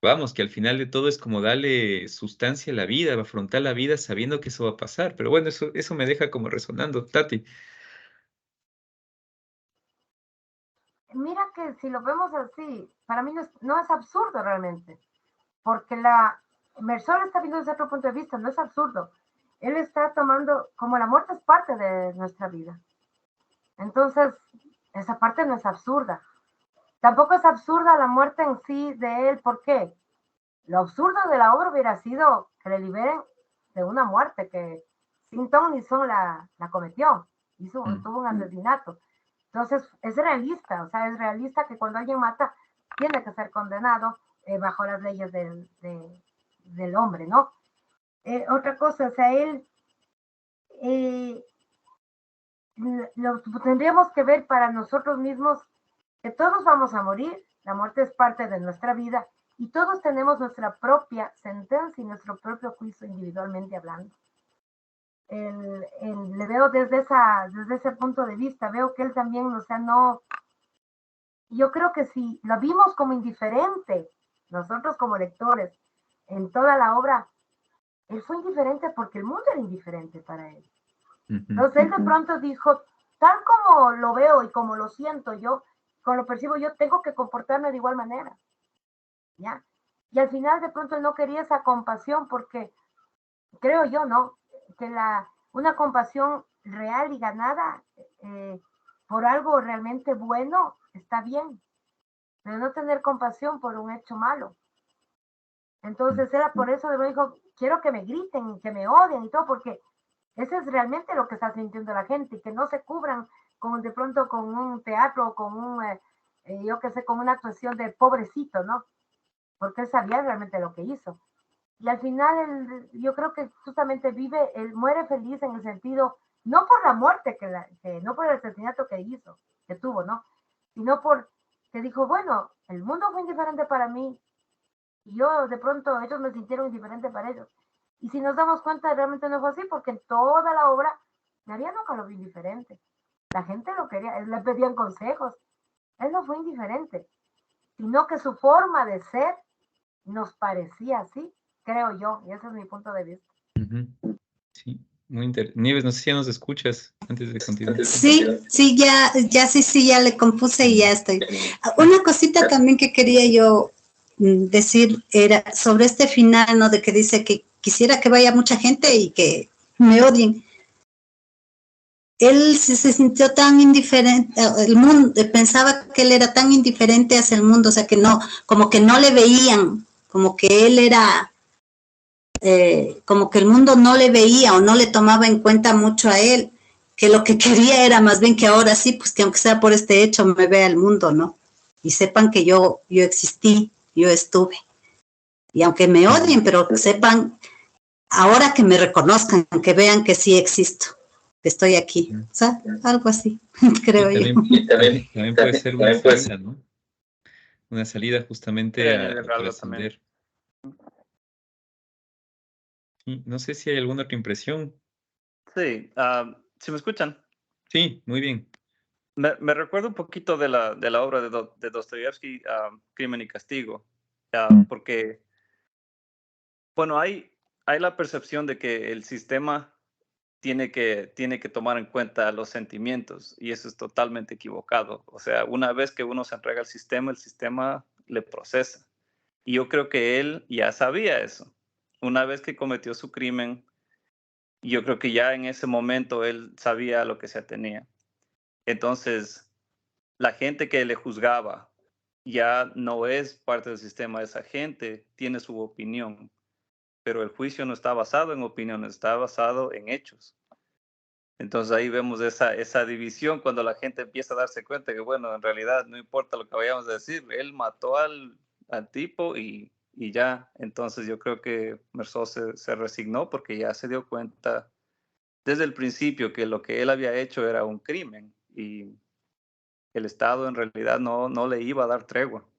vamos, que al final de todo es como darle sustancia a la vida, afrontar la vida sabiendo que eso va a pasar. Pero bueno, eso me deja como resonando, Tati. Mira que si lo vemos así, para mí no es absurdo realmente, porque Mersol está viendo desde otro punto de vista, no es absurdo. Él está tomando, como la muerte es parte de nuestra vida. Entonces, esa parte no es absurda. Tampoco es absurda la muerte en sí de él, ¿por qué? Lo absurdo de la obra hubiera sido que le liberen de una muerte que sin ton ni son la cometió, tuvo un asesinato. Entonces, es realista, o sea, es realista que cuando alguien mata, tiene que ser condenado bajo las leyes del hombre, ¿no? Otra cosa, o sea, él lo tendríamos que ver para nosotros mismos, que todos vamos a morir, la muerte es parte de nuestra vida, y todos tenemos nuestra propia sentencia y nuestro propio juicio individualmente hablando. Le veo desde ese punto de vista, veo que él también, o sea, no, yo creo que si lo vimos como indiferente, nosotros como lectores, en toda la obra, él fue indiferente porque el mundo era indiferente para él. Entonces él de pronto dijo, tal como lo veo y como lo siento yo, como lo percibo yo, tengo que comportarme de igual manera. ¿Ya? Y al final de pronto él no quería esa compasión porque creo yo, ¿no? Que una compasión real y ganada por algo realmente bueno está bien, pero no tener compasión por un hecho malo. Entonces era por eso que me dijo, quiero que me griten, que me odien y todo, porque eso es realmente lo que está sintiendo la gente, que no se cubran de pronto con un teatro o con yo qué sé, con una actuación de pobrecito, ¿no? Porque él sabía realmente lo que hizo. Y al final yo creo que justamente él muere feliz en el sentido, no por la muerte, no por el asesinato que hizo, que tuvo, ¿no? Sino que dijo, bueno, el mundo fue indiferente para mí, y yo de pronto ellos me sintieron indiferente para ellos. Y si nos damos cuenta, realmente no fue así, porque en toda la obra, María nunca lo vio indiferente. La gente lo quería, le pedían consejos. Él no fue indiferente, sino que su forma de ser nos parecía así, creo yo, y ese es mi punto de vista. Sí, muy interesante. Nieves, no sé si ya nos escuchas antes de continuar. Sí, ya le compuse y ya estoy. Una cosita también que quería yo decir era sobre este final, ¿no? De que dice que quisiera que vaya mucha gente y que me odien. Él se sintió tan indiferente, el mundo, pensaba que él era tan indiferente hacia el mundo, o sea que no, como que no le veían, como que él era, como que el mundo no le veía o no le tomaba en cuenta mucho a él, que lo que quería era más bien que ahora sí, pues que aunque sea por este hecho me vea el mundo, ¿no? Y sepan que yo existí, yo estuve. Y aunque me odien, pero sepan, ahora que me reconozcan, que vean que sí existo, que estoy aquí. O sea, algo así, creo yo. También puede ser una salida, ¿no? Una salida justamente a trascender. No sé si hay alguna otra impresión. Sí, ¿sí me escuchan? Sí, muy bien. Me recuerdo un poquito de la obra de Dostoyevsky, Crimen y Castigo, porque, bueno, hay la percepción de que el sistema tiene que tomar en cuenta los sentimientos, y eso es totalmente equivocado. O sea, una vez que uno se entrega al sistema, el sistema le procesa. Y yo creo que él ya sabía eso. Una vez que cometió su crimen, yo creo que ya en ese momento él sabía a lo que se atenía. Entonces, la gente que le juzgaba ya no es parte del sistema. Esa gente tiene su opinión, pero el juicio no está basado en opiniones, está basado en hechos. Entonces ahí vemos esa división cuando la gente empieza a darse cuenta que, bueno, en realidad no importa lo que vayamos a decir, él mató al tipo y ya. Entonces yo creo que Merceau se resignó porque ya se dio cuenta desde el principio que lo que él había hecho era un crimen y el Estado en realidad no le iba a dar tregua.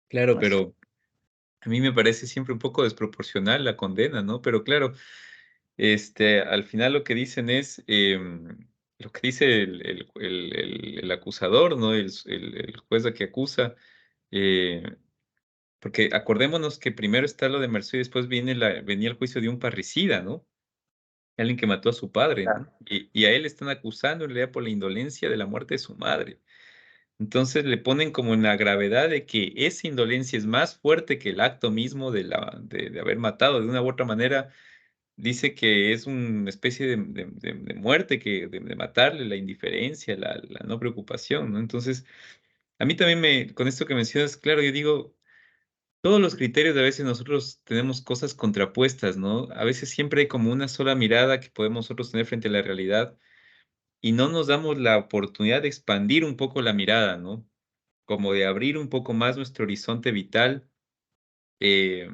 Claro, pero a mí me parece siempre un poco desproporcional la condena, ¿no? Pero claro, al final lo que dicen es, lo que dice el acusador, ¿no? El juez que acusa, porque acordémonos que primero está lo de Merceau y después venía el juicio de un parricida, ¿no? Alguien que mató a su padre, ¿no? Y a él están acusando en realidad por la indolencia de la muerte de su madre. Entonces le ponen como en la gravedad de que esa indolencia es más fuerte que el acto mismo de haber matado. De una u otra manera, dice que es una especie de muerte, de matarle, la indiferencia, la no preocupación, ¿no? Entonces, a mí también con esto que mencionas, claro, yo digo, todos los criterios a veces nosotros tenemos cosas contrapuestas, ¿no? A veces siempre hay como una sola mirada que podemos nosotros tener frente a la realidad y no nos damos la oportunidad de expandir un poco la mirada, ¿no? Como de abrir un poco más nuestro horizonte vital, eh,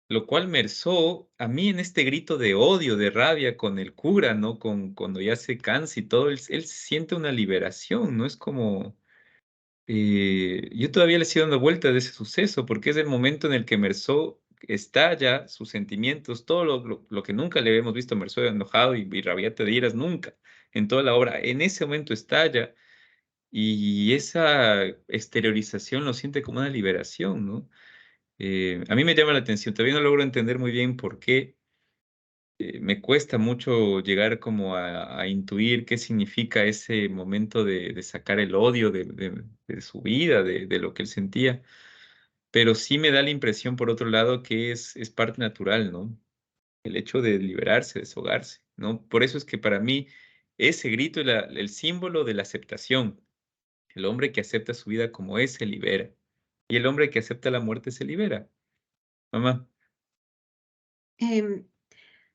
lo cual Merceau, a mí en este grito de odio, de rabia con el cura, ¿no? Cuando ya se cansa y todo, él siente una liberación, ¿no? Es como, yo todavía le sigo dando vuelta de ese suceso, porque es el momento en el que Merceau estalla sus sentimientos, todo lo que nunca le habíamos visto a Merceau enojado y rabiate de iras, nunca, en toda la obra, en ese momento estalla. Y esa exteriorización lo siente como una liberación, ¿no? A mí me llama la atención, todavía no logro entender muy bien por qué me cuesta mucho llegar como a intuir qué significa ese momento de sacar el odio de su vida, de lo que él sentía, pero sí me da la impresión, por otro lado, que es parte natural, ¿no? El hecho de liberarse, deshogarse, ¿no? Por eso es que para mí ese grito es el símbolo de la aceptación. El hombre que acepta su vida como es se libera. Y el hombre que acepta la muerte se libera. Mamá.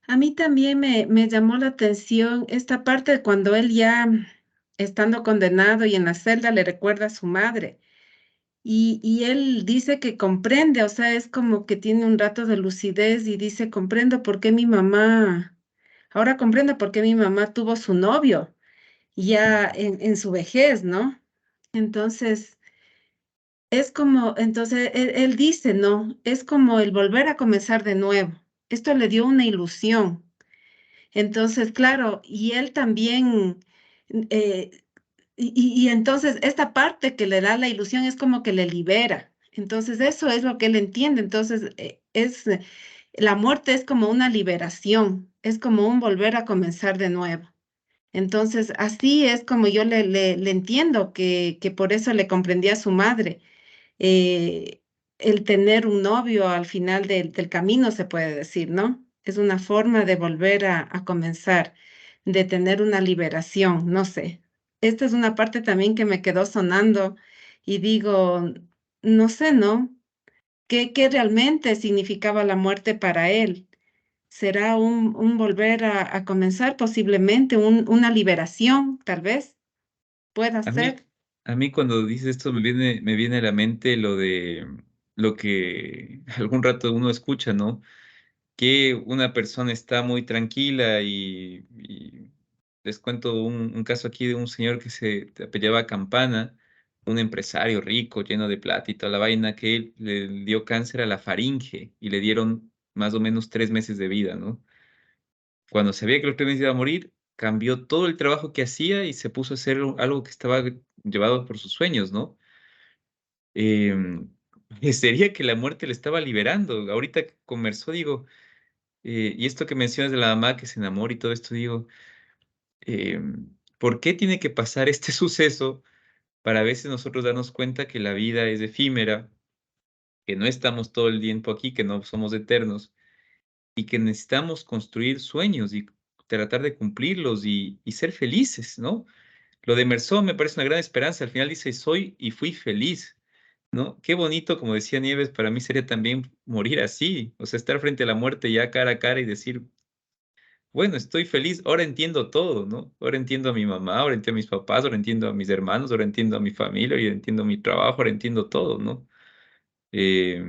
A mí también me llamó la atención esta parte de cuando él ya, estando condenado y en la celda, le recuerda a su madre. Y él dice que comprende, o sea, es como que tiene un rato de lucidez y dice, comprendo por qué mi mamá, ahora comprendo por qué mi mamá tuvo su novio ya en su vejez, ¿no? Entonces, es como, entonces él dice, ¿no? Es como el volver a comenzar de nuevo. Esto le dio una ilusión. Entonces, claro, y él también, eh, y entonces esta parte que le da la ilusión es como que le libera. Entonces, eso es lo que él entiende. Entonces, la muerte es como una liberación, es como un volver a comenzar de nuevo. Entonces, así es como yo le entiendo que por eso le comprendía a su madre. eh, el tener un novio al final del camino, se puede decir, ¿no? Es una forma de volver a comenzar, de tener una liberación, no sé. Esta es una parte también que me quedó sonando y digo, no sé, ¿no? ¿Qué realmente significaba la muerte para él? ¿Será un volver a comenzar posiblemente, una liberación, tal vez? Pueda A mí, ser. a mí cuando dices esto me viene a la mente lo de lo que algún rato uno escucha, ¿no? Que una persona está muy tranquila y les cuento un caso aquí de un señor que se apellidaba Campana, un empresario rico, lleno de plata y toda la vaina, que él le dio cáncer a la faringe y le dieron más o menos 3 meses de vida, ¿no? Cuando sabía que los 3 meses iba a morir, cambió todo el trabajo que hacía y se puso a hacer algo que estaba llevado por sus sueños, ¿no? Em, Parecería que la muerte le estaba liberando. Ahorita que conversó, digo, y esto que mencionas de la mamá que se enamora y todo esto, digo, ¿por qué tiene que pasar este suceso para a veces nosotros darnos cuenta que la vida es efímera, que no estamos todo el tiempo aquí, que no somos eternos y que necesitamos construir sueños y tratar de cumplirlos y ser felices, ¿no? Lo de Mersó me parece una gran esperanza. Al final dice, soy y fui feliz, ¿no? Qué bonito, como decía Nieves, para mí sería también morir así, o sea, estar frente a la muerte ya cara a cara y decir, bueno, estoy feliz, ahora entiendo todo, ¿no? Ahora entiendo a mi mamá, ahora entiendo a mis papás, ahora entiendo a mis hermanos, ahora entiendo a mi familia, ahora entiendo mi trabajo, ahora entiendo todo, ¿no? Eh,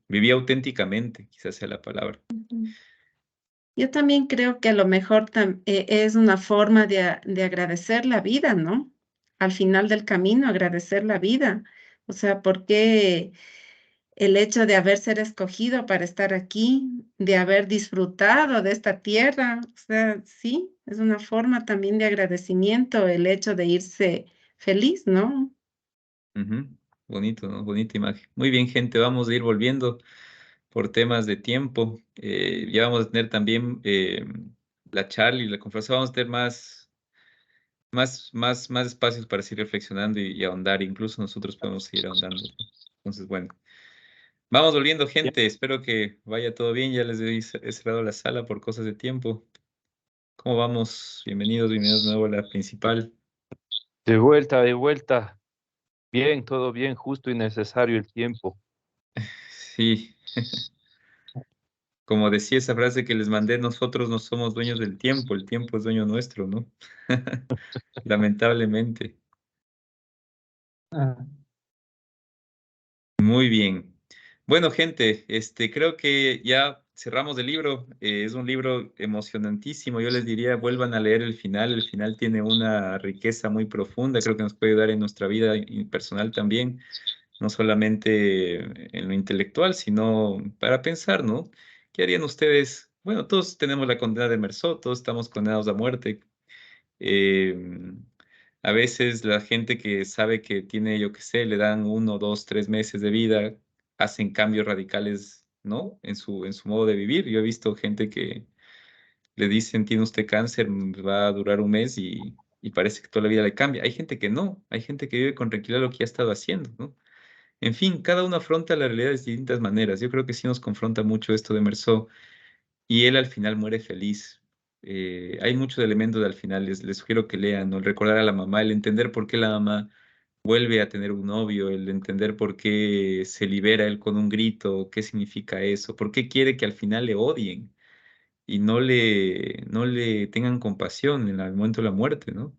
Viví auténticamente, quizás sea la palabra. Ujú. Yo también creo que a lo mejor es una forma de agradecer la vida, ¿no? Al final del camino, agradecer la vida. O sea, porque el hecho de haber ser escogido para estar aquí, de haber disfrutado de esta tierra, o sea, sí, es una forma también de agradecimiento el hecho de irse feliz, ¿no? Ujú. Bonito, ¿no? Bonita imagen. Muy bien, gente, vamos a ir volviendo por temas de tiempo. Ya vamos a tener también la charla y la conferencia. Vamos a tener más espacios para seguir reflexionando y ahondar. Incluso nosotros podemos seguir ahondando, ¿no? Entonces, bueno, vamos volviendo, Ya. gente. Espero que vaya todo bien. Ya les he cerrado la sala por cosas de tiempo. ¿Cómo vamos? Bienvenidos de nuevo a la principal. De vuelta, de vuelta. Bien, todo bien, justo y necesario el tiempo. Sí, como decía esa frase que les mandé, nosotros no somos dueños del tiempo, el tiempo es dueño nuestro, ¿no? Lamentablemente. Ah, Muy bien. Bueno, gente, creo que ya cerramos el libro. Es un libro emocionantísimo. Yo les diría, vuelvan a leer el final. El final tiene una riqueza muy profunda. Creo que nos puede ayudar en nuestra vida personal también, no solamente en lo intelectual, sino para pensar, ¿no? ¿Qué harían ustedes? Bueno, todos tenemos la condena de Merceau, todos estamos condenados a muerte. Eh, a veces la gente que sabe que tiene, yo qué sé, le dan 1, 2, 3 meses de vida, hacen cambios radicales, ¿no? En su modo de vivir. Yo he visto gente que le dicen, tiene usted cáncer, va a durar un mes y parece que toda la vida le cambia. Hay gente que no, hay gente que vive con tranquilidad lo que ya ha estado haciendo, ¿no? En fin, cada uno afronta la realidad de distintas maneras. Yo creo que sí nos confronta mucho esto de Merceau y él al final muere feliz. Hay muchos elementos al final, les sugiero que lean, ¿no? El recordar a la mamá, el entender por qué la mamá vuelve a tener un novio, el entender por qué se libera él con un grito, qué significa eso, por qué quiere que al final le odien y no le tengan compasión en el momento de la muerte, ¿no?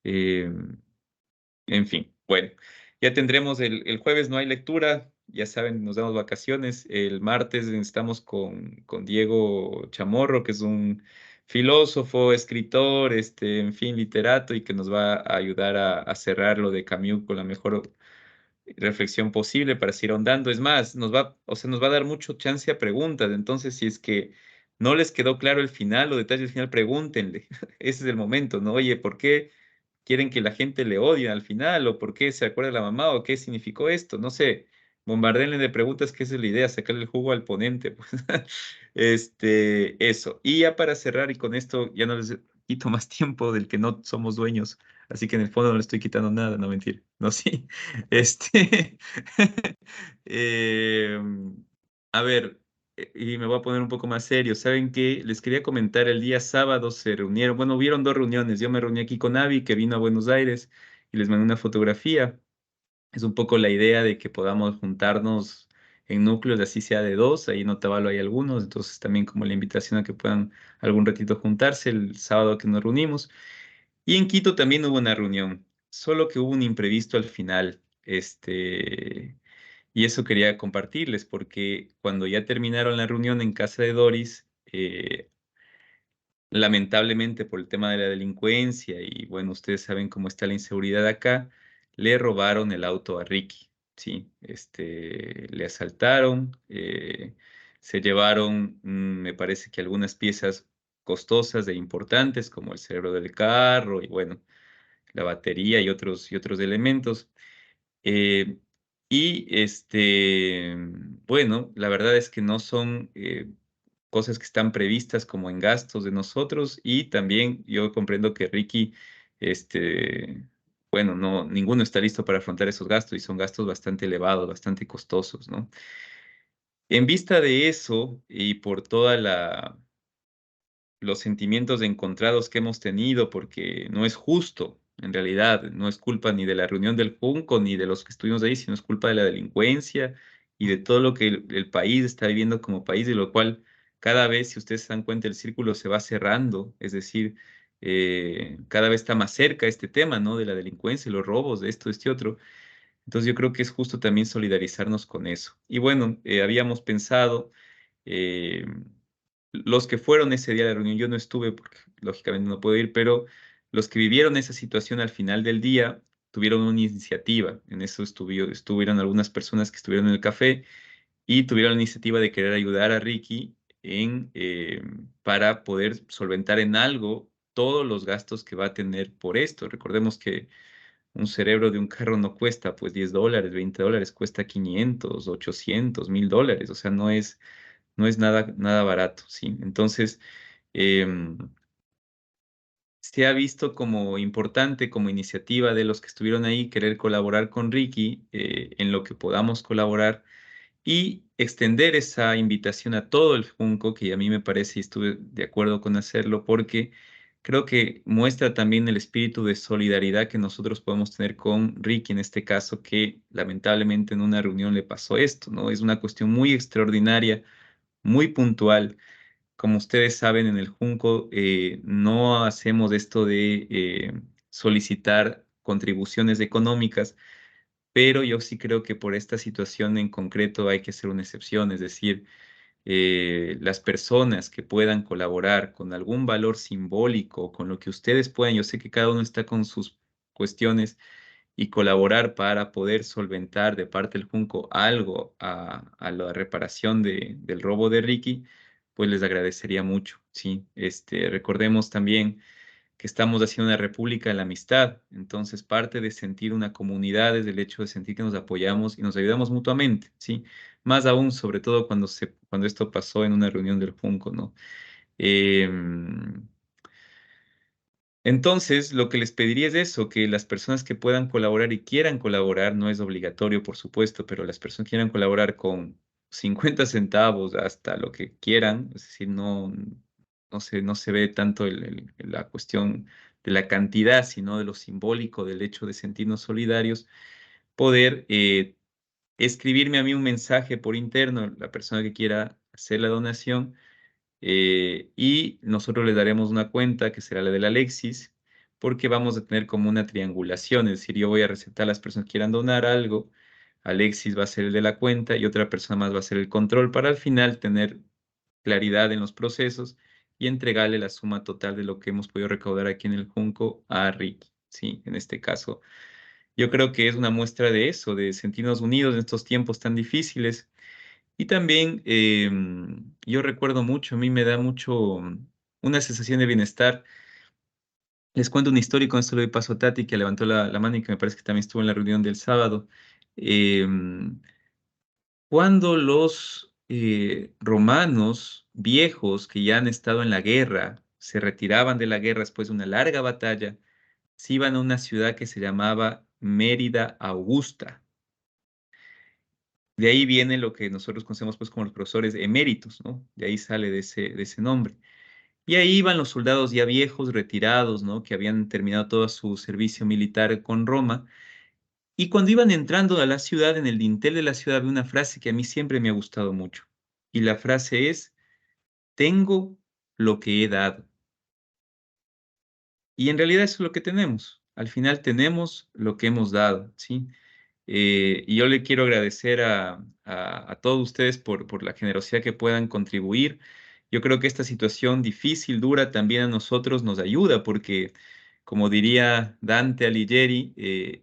Eh, en fin, bueno, ya tendremos el jueves, no hay lectura, ya saben, nos damos vacaciones. El martes estamos con Diego Chamorro, que es un filósofo, escritor, en fin, literato, y que nos va a ayudar a cerrar lo de Camus con la mejor reflexión posible para seguir ahondando. Es más, o sea, nos va a dar mucho chance a preguntas. Entonces, si es que no les quedó claro el final, los detalles del final, pregúntenle. Ese es el momento, ¿no? Oye, ¿por qué quieren que la gente le odie al final? ¿O por qué se acuerda de la mamá? ¿O qué significó esto? No sé, bombardeenle de preguntas, que esa es la idea, sacarle el jugo al ponente, pues. Eso. Y ya para cerrar, y con esto ya no les quito más tiempo del que no somos dueños, así que en el fondo no le estoy quitando nada, no mentir. No, sí. eh, a ver, y me voy a poner un poco más serio. ¿Saben qué? Les quería comentar, el día sábado se reunieron, bueno, hubieron dos reuniones. Yo me reuní aquí con Avi, que vino a Buenos Aires, y les mandé una fotografía. Es un poco la idea de que podamos juntarnos en núcleos, así sea de dos. Ahí en Otavalo hay algunos, entonces también como la invitación a que puedan algún ratito juntarse el sábado que nos reunimos. Y en Quito también hubo una reunión, solo que hubo un imprevisto al final. Y eso quería compartirles, porque cuando ya terminaron la reunión en casa de Doris, lamentablemente por el tema de la delincuencia y bueno, ustedes saben cómo está la inseguridad acá, le robaron el auto a Ricky, ¿sí? Le asaltaron, se llevaron, me parece que algunas piezas costosas e importantes, como el cerebro del carro y bueno, la batería y otros elementos. Eh, bueno, la verdad es que no son cosas que están previstas como en gastos de nosotros y también yo comprendo que Ricky, bueno, no, ninguno está listo para afrontar esos gastos y son gastos bastante elevados, bastante costosos, ¿no? En vista de eso y por toda los sentimientos encontrados que hemos tenido, porque no es justo, en realidad, no es culpa ni de la reunión del Junco, ni de los que estuvimos ahí, sino es culpa de la delincuencia y de todo lo que el país está viviendo como país, de lo cual cada vez, si ustedes se dan cuenta, el círculo se va cerrando, es decir, cada vez está más cerca este tema, ¿no? De la delincuencia, los robos, de esto, este otro. Entonces yo creo que es justo también solidarizarnos con eso. Y bueno, habíamos pensado... eh, los que fueron ese día de la reunión, yo no estuve porque lógicamente no puedo ir, pero los que vivieron esa situación al final del día tuvieron una iniciativa. En eso estuvieron algunas personas que estuvieron en el café y tuvieron la iniciativa de querer ayudar a Ricky para poder solventar en algo todos los gastos que va a tener por esto. Recordemos que un cerebro de un carro no cuesta pues $10, $20, cuesta 500, 800, $1000. O sea, no es nada, nada barato, ¿sí? Entonces, em, se ha visto como importante, como iniciativa de los que estuvieron ahí, querer colaborar con Ricky en lo que podamos colaborar y extender esa invitación a todo el Junco, que a mí me parece y estuve de acuerdo con hacerlo, porque creo que muestra también el espíritu de solidaridad que nosotros podemos tener con Ricky en este caso, que lamentablemente en una reunión le pasó esto, ¿no? Es una cuestión muy extraordinaria, muy puntual. Como ustedes saben, en el Junco no hacemos esto de solicitar contribuciones económicas, pero yo sí creo que por esta situación en concreto hay que hacer una excepción, es decir, las personas que puedan colaborar con algún valor simbólico, con lo que ustedes puedan, yo sé que cada uno está con sus cuestiones y colaborar para poder solventar de parte del Junco algo a la reparación del robo de Ricky, pues les agradecería mucho, ¿sí? Recordemos también que estamos haciendo una república de la amistad, entonces parte de sentir una comunidad es el hecho de sentir que nos apoyamos y nos ayudamos mutuamente, ¿sí? Más aún, sobre todo cuando esto pasó en una reunión del Junco, ¿no? Em, entonces, lo que les pediría es eso, que las personas que puedan colaborar y quieran colaborar, no es obligatorio, por supuesto, pero las personas que quieran colaborar con 50 centavos hasta lo que quieran, es decir, no se ve tanto la cuestión de la cantidad, sino de lo simbólico, del hecho de sentirnos solidarios, poder escribirme a mí un mensaje por interno, la persona que quiera hacer la donación y nosotros le daremos una cuenta que será la del Alexis, porque vamos a tener como una triangulación, es decir, yo voy a recetar a las personas que quieran donar algo, Alexis va a ser el de la cuenta y otra persona más va a ser el control para al final tener claridad en los procesos y entregarle la suma total de lo que hemos podido recaudar aquí en el Junco a Ricky, ¿sí? En este caso, yo creo que es una muestra de eso, de sentirnos unidos en estos tiempos tan difíciles Y también yo recuerdo mucho, a mí me da mucho una sensación de bienestar. Les cuento una historia y con esto le doy paso a Tati, que levantó la mano y que me parece que también estuvo en la reunión del sábado. Cuando los romanos viejos que ya han estado en la guerra se retiraban de la guerra después de una larga batalla, se iban a una ciudad que se llamaba Mérida Augusta. De ahí viene lo que nosotros conocemos pues como los profesores eméritos, ¿no? De ahí sale de ese nombre. Y ahí iban los soldados ya viejos, retirados, ¿no? Que habían terminado todo su servicio militar con Roma. Y cuando iban entrando a la ciudad, en el dintel de la ciudad, había una frase que a mí siempre me ha gustado mucho. Y la frase es, tengo lo que he dado. Y en realidad eso es lo que tenemos. Al final tenemos lo que hemos dado, ¿sí? Y yo le quiero agradecer a todos ustedes por la generosidad que puedan contribuir. Yo creo que esta situación difícil, dura, también a nosotros nos ayuda porque, como diría Dante Alighieri,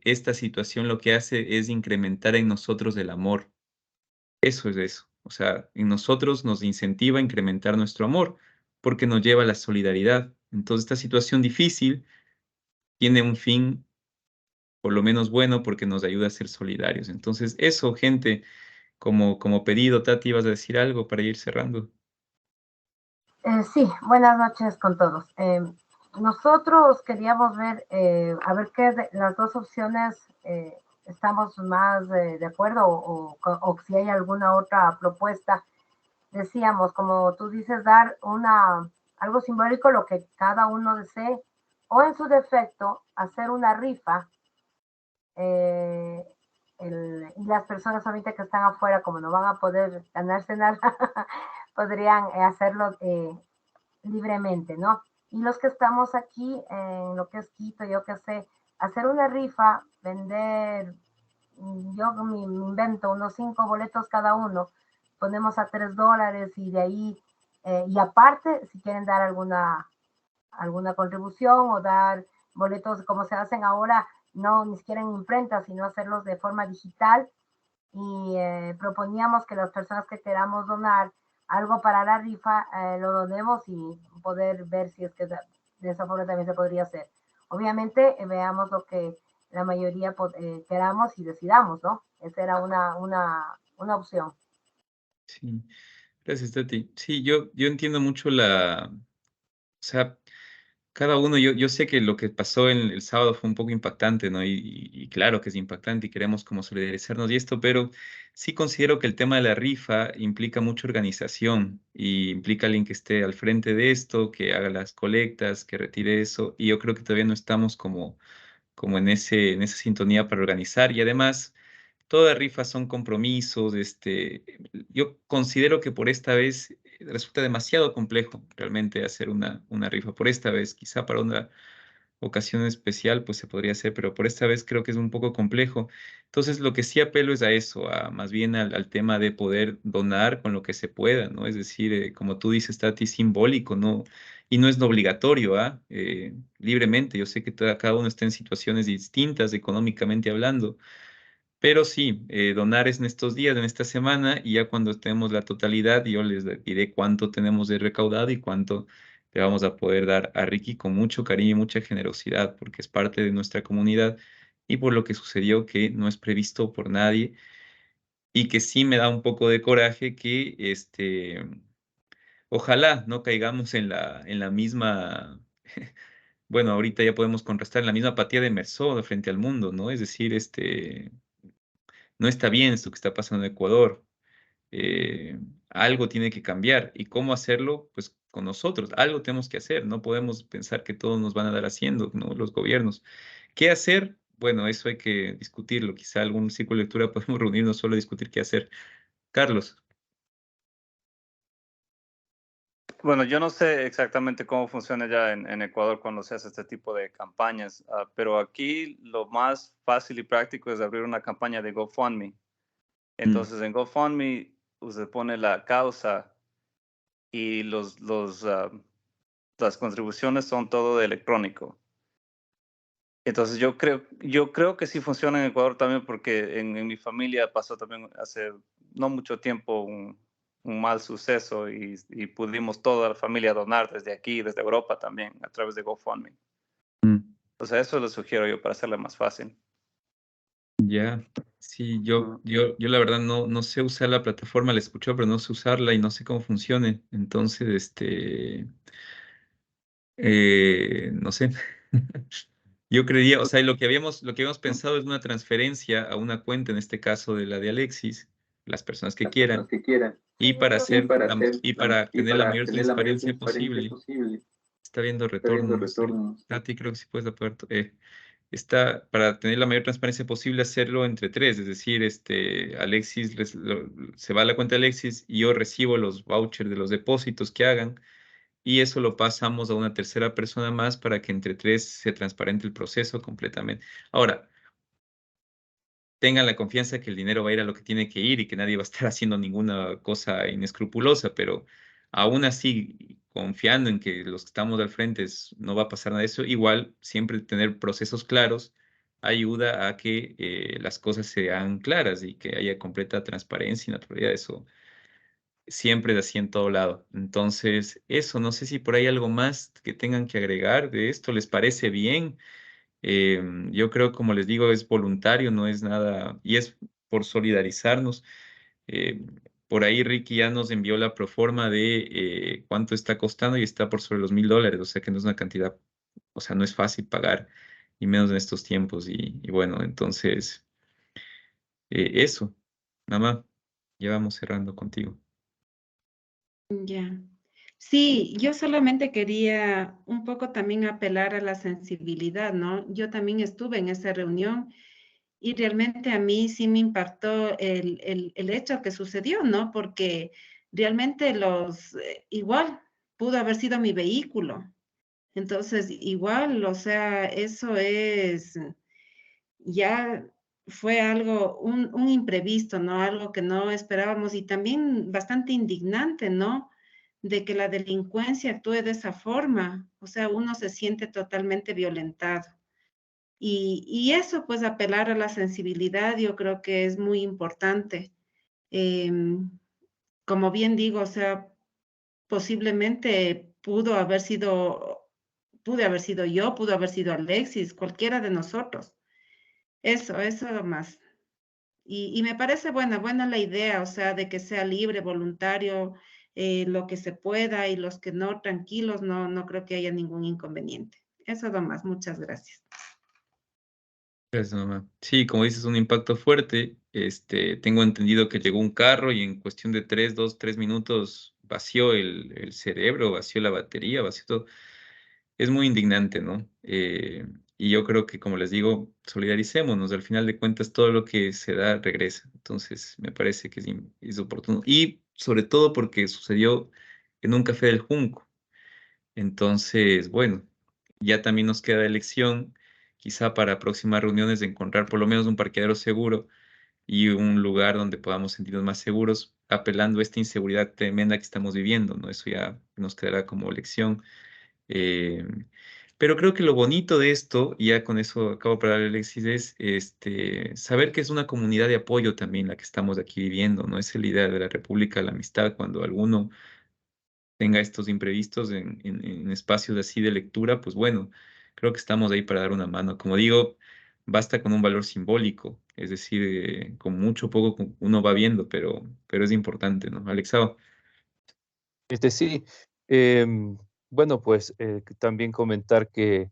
esta situación lo que hace es incrementar en nosotros el amor. Eso es eso. O sea, en nosotros nos incentiva a incrementar nuestro amor porque nos lleva a la solidaridad. Entonces, esta situación difícil tiene un fin por lo menos bueno porque nos ayuda a ser solidarios. Entonces, eso, gente, como pedido, Tati, ¿ibas a decir algo para ir cerrando? Sí, buenas noches con todos. Nosotros queríamos ver, a ver qué de las dos opciones estamos más de acuerdo o si hay alguna otra propuesta. Decíamos, como tú dices, dar algo simbólico, lo que cada uno desee, o en su defecto, hacer una rifa. Y las personas ahorita que están afuera, como no van a poder ganarse nada, podrían hacerlo libremente, ¿no? Y los que estamos aquí en lo que es Quito, yo qué sé, hacer una rifa, vender, yo me invento unos 5 boletos cada uno, ponemos a $3 y de ahí, y aparte, si quieren dar alguna contribución o dar boletos como se hacen ahora, no ni siquiera en imprenta, sino hacerlos de forma digital. Y proponíamos que las personas que queramos donar algo para la rifa, lo donemos y poder ver si es que de esa forma también se podría hacer. Obviamente, veamos lo que la mayoría queramos y decidamos, ¿no? Esa era una opción. Sí, gracias, Tati. Sí, yo entiendo mucho o sea, cada uno, yo sé que lo que pasó en el sábado fue un poco impactante, ¿no? Y claro que es impactante y queremos como solidarizarnos y esto, pero sí considero que el tema de la rifa implica mucha organización y implica alguien que esté al frente de esto, que haga las colectas, que retire eso, y yo creo que todavía no estamos como en esa sintonía para organizar y además todas rifas son compromisos, yo considero que por esta vez resulta demasiado complejo realmente hacer una rifa. Por esta vez, quizá para una ocasión especial, pues se podría hacer, pero por esta vez creo que es un poco complejo. Entonces, lo que sí apelo es a eso, más bien al tema de poder donar con lo que se pueda, ¿no? Es decir, como tú dices, Tati, simbólico, ¿no? Y no es no obligatorio, ¿ah? Libremente, yo sé que cada uno está en situaciones distintas económicamente hablando, pero sí, donar es en estos días, en esta semana, y ya cuando tenemos la totalidad, yo les diré cuánto tenemos de recaudado y cuánto le vamos a poder dar a Ricky con mucho cariño y mucha generosidad, porque es parte de nuestra comunidad y por lo que sucedió que no es previsto por nadie y que sí me da un poco de coraje que ojalá no caigamos en la misma, bueno, ahorita ya podemos contrastar en la misma apatía de Mercedes frente al mundo, ¿no? Es decir, no está bien esto que está pasando en Ecuador. Eh, Algo tiene que cambiar. ¿Y cómo hacerlo? Pues con nosotros. Algo tenemos que hacer. No podemos pensar que todos nos van a dar haciendo, ¿no? Los gobiernos. ¿Qué hacer? Bueno, eso hay que discutirlo. Quizá algún ciclo de lectura podemos reunirnos solo a discutir qué hacer. Carlos. Bueno, yo no sé exactamente cómo funciona ya en Ecuador cuando se hace este tipo de campañas, pero aquí lo más fácil y práctico es abrir una campaña de GoFundMe. Entonces, en GoFundMe usted pone la causa y las contribuciones son todo de electrónico. Entonces, yo creo que sí funciona en Ecuador también porque en mi familia pasó también hace no mucho tiempo un mal suceso y pudimos toda la familia donar desde aquí, desde Europa también, a través de GoFundMe. O sea, eso lo sugiero yo para hacerle más fácil. Ya, sí, yo la verdad no sé usar la plataforma, la escucho, pero no sé usarla y no sé cómo funcione. Entonces, no sé. Yo creería, o sea, lo que habíamos pensado es una transferencia a una cuenta, en este caso de la de Alexis, las personas que quieran, y para tener la mayor transparencia posible. Está viendo retornos. Tati, creo que sí puedes apagar. Está para tener la mayor transparencia posible, hacerlo entre tres, es decir, Alexis se va a la cuenta de Alexis y yo recibo los vouchers de los depósitos que hagan y eso lo pasamos a una tercera persona más para que entre tres se transparente el proceso completamente. Ahora, tengan la confianza que el dinero va a ir a lo que tiene que ir y que nadie va a estar haciendo ninguna cosa inescrupulosa, pero aún así, confiando en que los que estamos al frente no va a pasar nada de eso, igual siempre tener procesos claros ayuda a que las cosas sean claras y que haya completa transparencia y naturalidad. Eso siempre es así en todo lado. Entonces, eso, no sé si por ahí algo más que tengan que agregar de esto, ¿les parece bien? Yo creo, como les digo, es voluntario, no es nada, y es por solidarizarnos. Eh, por ahí Ricky ya nos envió la proforma de cuánto está costando y está por sobre los $1,000, o sea que no es una cantidad, o sea, no es fácil pagar, y menos en estos tiempos. Y bueno, entonces, eso, mamá, ya vamos cerrando contigo. Ya. Sí, yo solamente quería un poco también apelar a la sensibilidad, ¿no? Yo también estuve en esa reunión y realmente a mí sí me impactó el hecho que sucedió, ¿no? Porque realmente igual pudo haber sido mi vehículo. Entonces, igual, o sea, eso ya fue algo, un imprevisto, ¿no? Algo que no esperábamos y también bastante indignante, ¿no? De que la delincuencia actúe de esa forma. O sea, uno se siente totalmente violentado. Y eso, pues, apelar a la sensibilidad, yo creo que es muy importante. Como bien digo, o sea, posiblemente pude haber sido yo, pudo haber sido Alexis, cualquiera de nosotros. Eso más. Y me parece buena la idea, o sea, de que sea libre, voluntario, lo que se pueda y los que no, tranquilos, no creo que haya ningún inconveniente. Eso nomás, muchas gracias. Gracias, mamá. Sí, como dices, un impacto fuerte. Tengo entendido que llegó un carro y en cuestión de 3 minutos vació el cerebro, vació la batería, vació todo. Es muy indignante, ¿no? Y yo creo que, como les digo, solidaricémonos. Al final de cuentas, todo lo que se da regresa. Entonces, me parece que es oportuno. Y sobre todo porque sucedió en un café del Junco. Entonces, bueno, ya también nos queda elección, quizá para próximas reuniones, de encontrar por lo menos un parqueadero seguro y un lugar donde podamos sentirnos más seguros, apelando a esta inseguridad tremenda que estamos viviendo, ¿no? Eso ya nos quedará como lección. Eh, pero creo que lo bonito de esto, y ya con eso acabo para Alexis, es saber que es una comunidad de apoyo también la que estamos aquí viviendo, ¿no? Es la idea de la República de la Amistad, cuando alguno tenga estos imprevistos en espacios así de lectura, pues bueno, creo que estamos ahí para dar una mano. Como digo, basta con un valor simbólico, es decir, con mucho o poco uno va viendo, pero es importante, ¿no? Alexao. Sí, bueno, pues también comentar que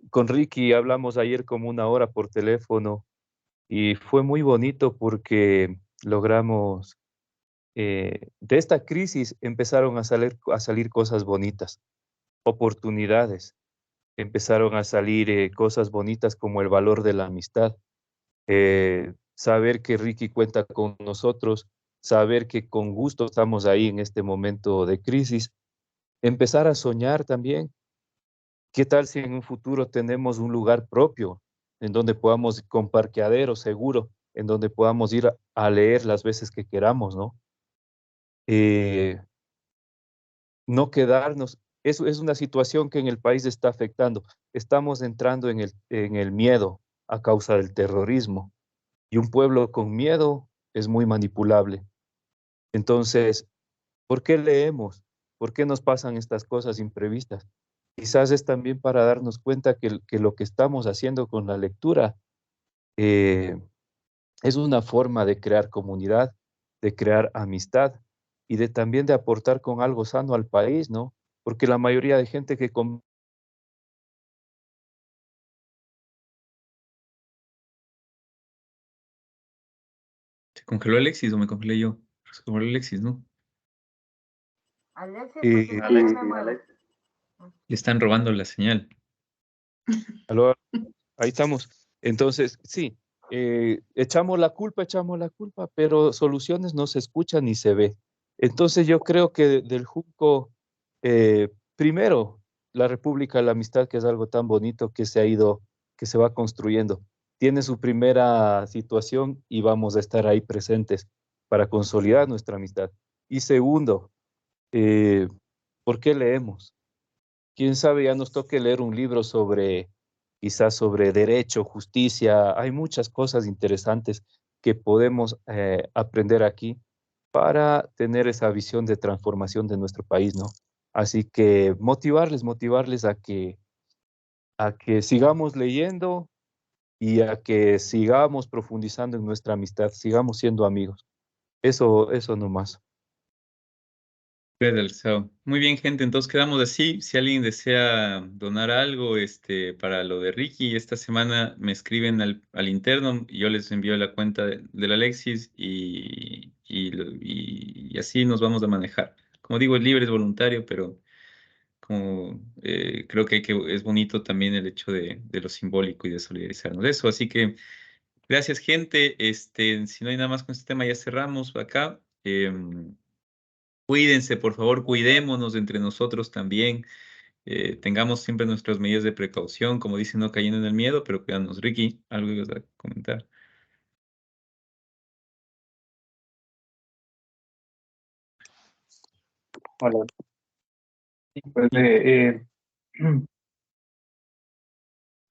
con Ricky hablamos ayer como 1 hora por teléfono y fue muy bonito porque logramos, de esta crisis empezaron a salir cosas bonitas, oportunidades, empezaron a salir cosas bonitas como el valor de la amistad, saber que Ricky cuenta con nosotros, saber que con gusto estamos ahí en este momento de crisis, empezar a soñar también. ¿Qué tal si en un futuro tenemos un lugar propio en donde podamos, con parqueadero seguro, en donde podamos ir a leer las veces que queramos, ¿no? No quedarnos. Eso es una situación que en el país está afectando. Estamos entrando en el miedo a causa del terrorismo. Y un pueblo con miedo es muy manipulable. Entonces, ¿por qué leemos? ¿Por qué nos pasan estas cosas imprevistas? Quizás es también para darnos cuenta que lo que estamos haciendo con la lectura es una forma de crear comunidad, de crear amistad y de también de aportar con algo sano al país, ¿no? Porque la mayoría de gente que ¿Se congeló Alexis o me congelé yo? Se congeló Alexis, ¿no? Alexis, Eh, porque yo me muevo. Le están robando la señal. aló, ahí estamos. Entonces, sí, echamos la culpa, pero soluciones no se escuchan ni se ve. Entonces yo creo que del Junco, primero, la República de la Amistad, que es algo tan bonito que se ha ido, que se va construyendo, tiene su primera situación y vamos a estar ahí presentes para consolidar nuestra amistad. Y segundo, eh, ¿por qué leemos? Quién sabe, ya nos toque leer un libro sobre, quizás sobre derecho, justicia. Hay muchas cosas interesantes que podemos aprender aquí para tener esa visión de transformación de nuestro país, ¿no? Así que motivarles a que sigamos leyendo y a que sigamos profundizando en nuestra amistad, sigamos siendo amigos. Eso nomás. Realizado. Muy bien, gente. Entonces quedamos así. Si alguien desea donar algo, para lo de Ricky, esta semana me escriben al interno y yo les envío la cuenta del Alexis y así nos vamos a manejar. Como digo, es libre, es voluntario, pero como creo que es bonito también el hecho de lo simbólico y de solidarizarnos de eso. Así que gracias, gente. Si no hay nada más con este tema, ya cerramos acá. Cuídense, por favor, cuidémonos entre nosotros también. Tengamos siempre nuestras medidas de precaución, como dicen, no cayendo en el miedo, pero cuidándonos. Ricky, algo ibas a comentar. Hola. Sí, pues,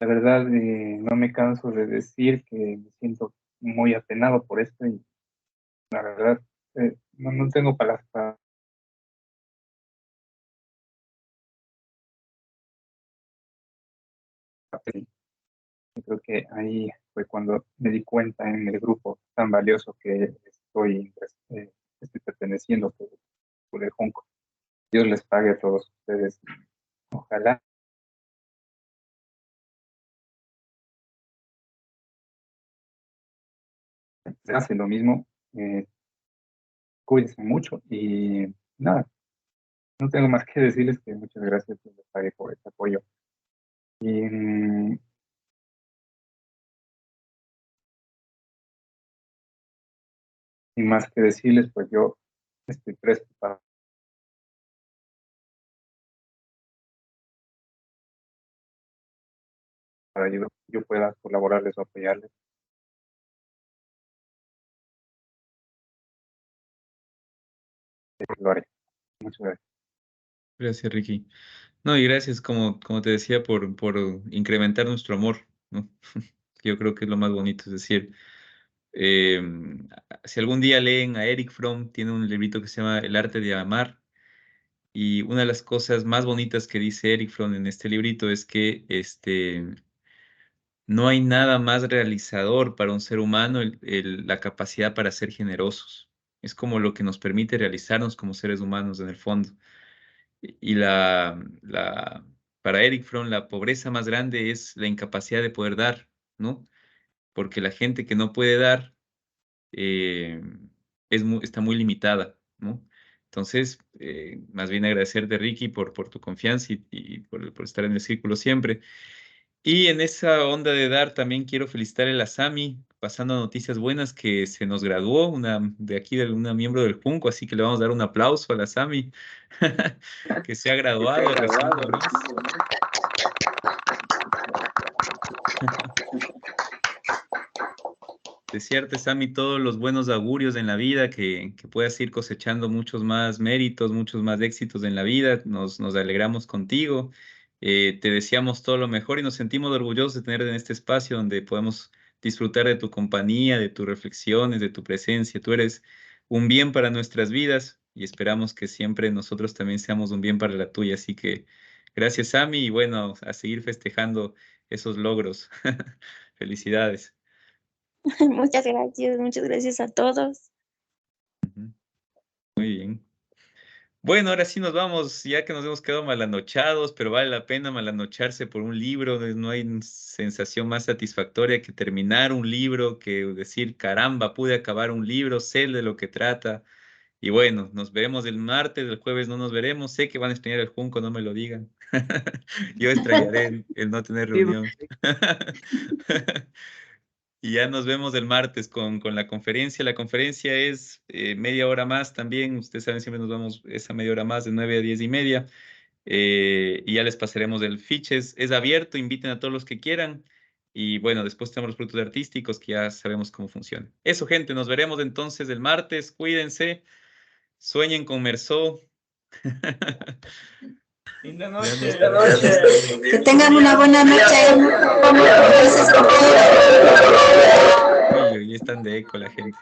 la verdad, no me canso de decir que me siento muy apenado por esto y la verdad, no tengo palabras para... Yo creo que ahí fue cuando me di cuenta en el grupo tan valioso que estoy perteneciendo por el Junco. Dios les pague a todos ustedes. Ojalá se hace lo mismo. Cuídense mucho y nada, no tengo más que decirles que muchas gracias Dios les pague por este apoyo. Y, sin más que decirles, pues yo estoy presto para ayudar, yo pueda colaborarles o apoyarles. Lo haré. Muchas gracias. Gracias, Ricky. No, y gracias, como te decía, por incrementar nuestro amor, ¿no? Yo creo que es lo más bonito, es decir, eh, si algún día leen a Eric Fromm, tiene un librito que se llama El arte de amar, y una de las cosas más bonitas que dice Eric Fromm en este librito es que no hay nada más realizador para un ser humano la capacidad para ser generosos. Es como lo que nos permite realizarnos como seres humanos en el fondo. Y para Eric Fromm, la pobreza más grande es la incapacidad de poder dar, ¿no? Porque la gente que no puede dar eh, está muy limitada, ¿no? Entonces, más bien agradecerte, Ricky, por tu confianza y por estar en el círculo siempre. Y en esa onda de dar, también quiero felicitar a la Sami, pasando noticias buenas, que se nos graduó una miembro del Junco, así que le vamos a dar un aplauso a la Sami, que se ha graduado recientemente. Desearte, Sami, todos los buenos augurios en la vida, que puedas ir cosechando muchos más méritos, muchos más éxitos en la vida. Nos alegramos contigo. Te deseamos todo lo mejor y nos sentimos orgullosos de tener en este espacio donde podemos disfrutar de tu compañía, de tus reflexiones, de tu presencia. Tú eres un bien para nuestras vidas y esperamos que siempre nosotros también seamos un bien para la tuya. Así que gracias, Sami, y bueno, a seguir festejando esos logros. Felicidades. Muchas gracias a todos. Muy bien. Bueno, ahora sí nos vamos, ya que nos hemos quedado malanochados, pero vale la pena malanocharse por un libro. No hay sensación más satisfactoria que terminar un libro, que decir, caramba, pude acabar un libro, sé de lo que trata. Y bueno, nos veremos el martes, el jueves no nos veremos. Sé que van a extrañar el Junco, no me lo digan. Yo extrañaré el no tener reunión. Y ya nos vemos el martes con la conferencia. La conferencia es media hora más también. Ustedes saben, siempre nos vamos esa media hora más, de 9 a 10:30. Y ya les pasaremos el fiches. Es abierto, inviten a todos los que quieran. Y bueno, después tenemos los productos artísticos que ya sabemos cómo funciona. Eso, gente, nos veremos entonces el martes. Cuídense. Sueñen con Mersó. Linda noche. Que tengan una buena noche. Gracias, compañero. Uy, están de eco la gente.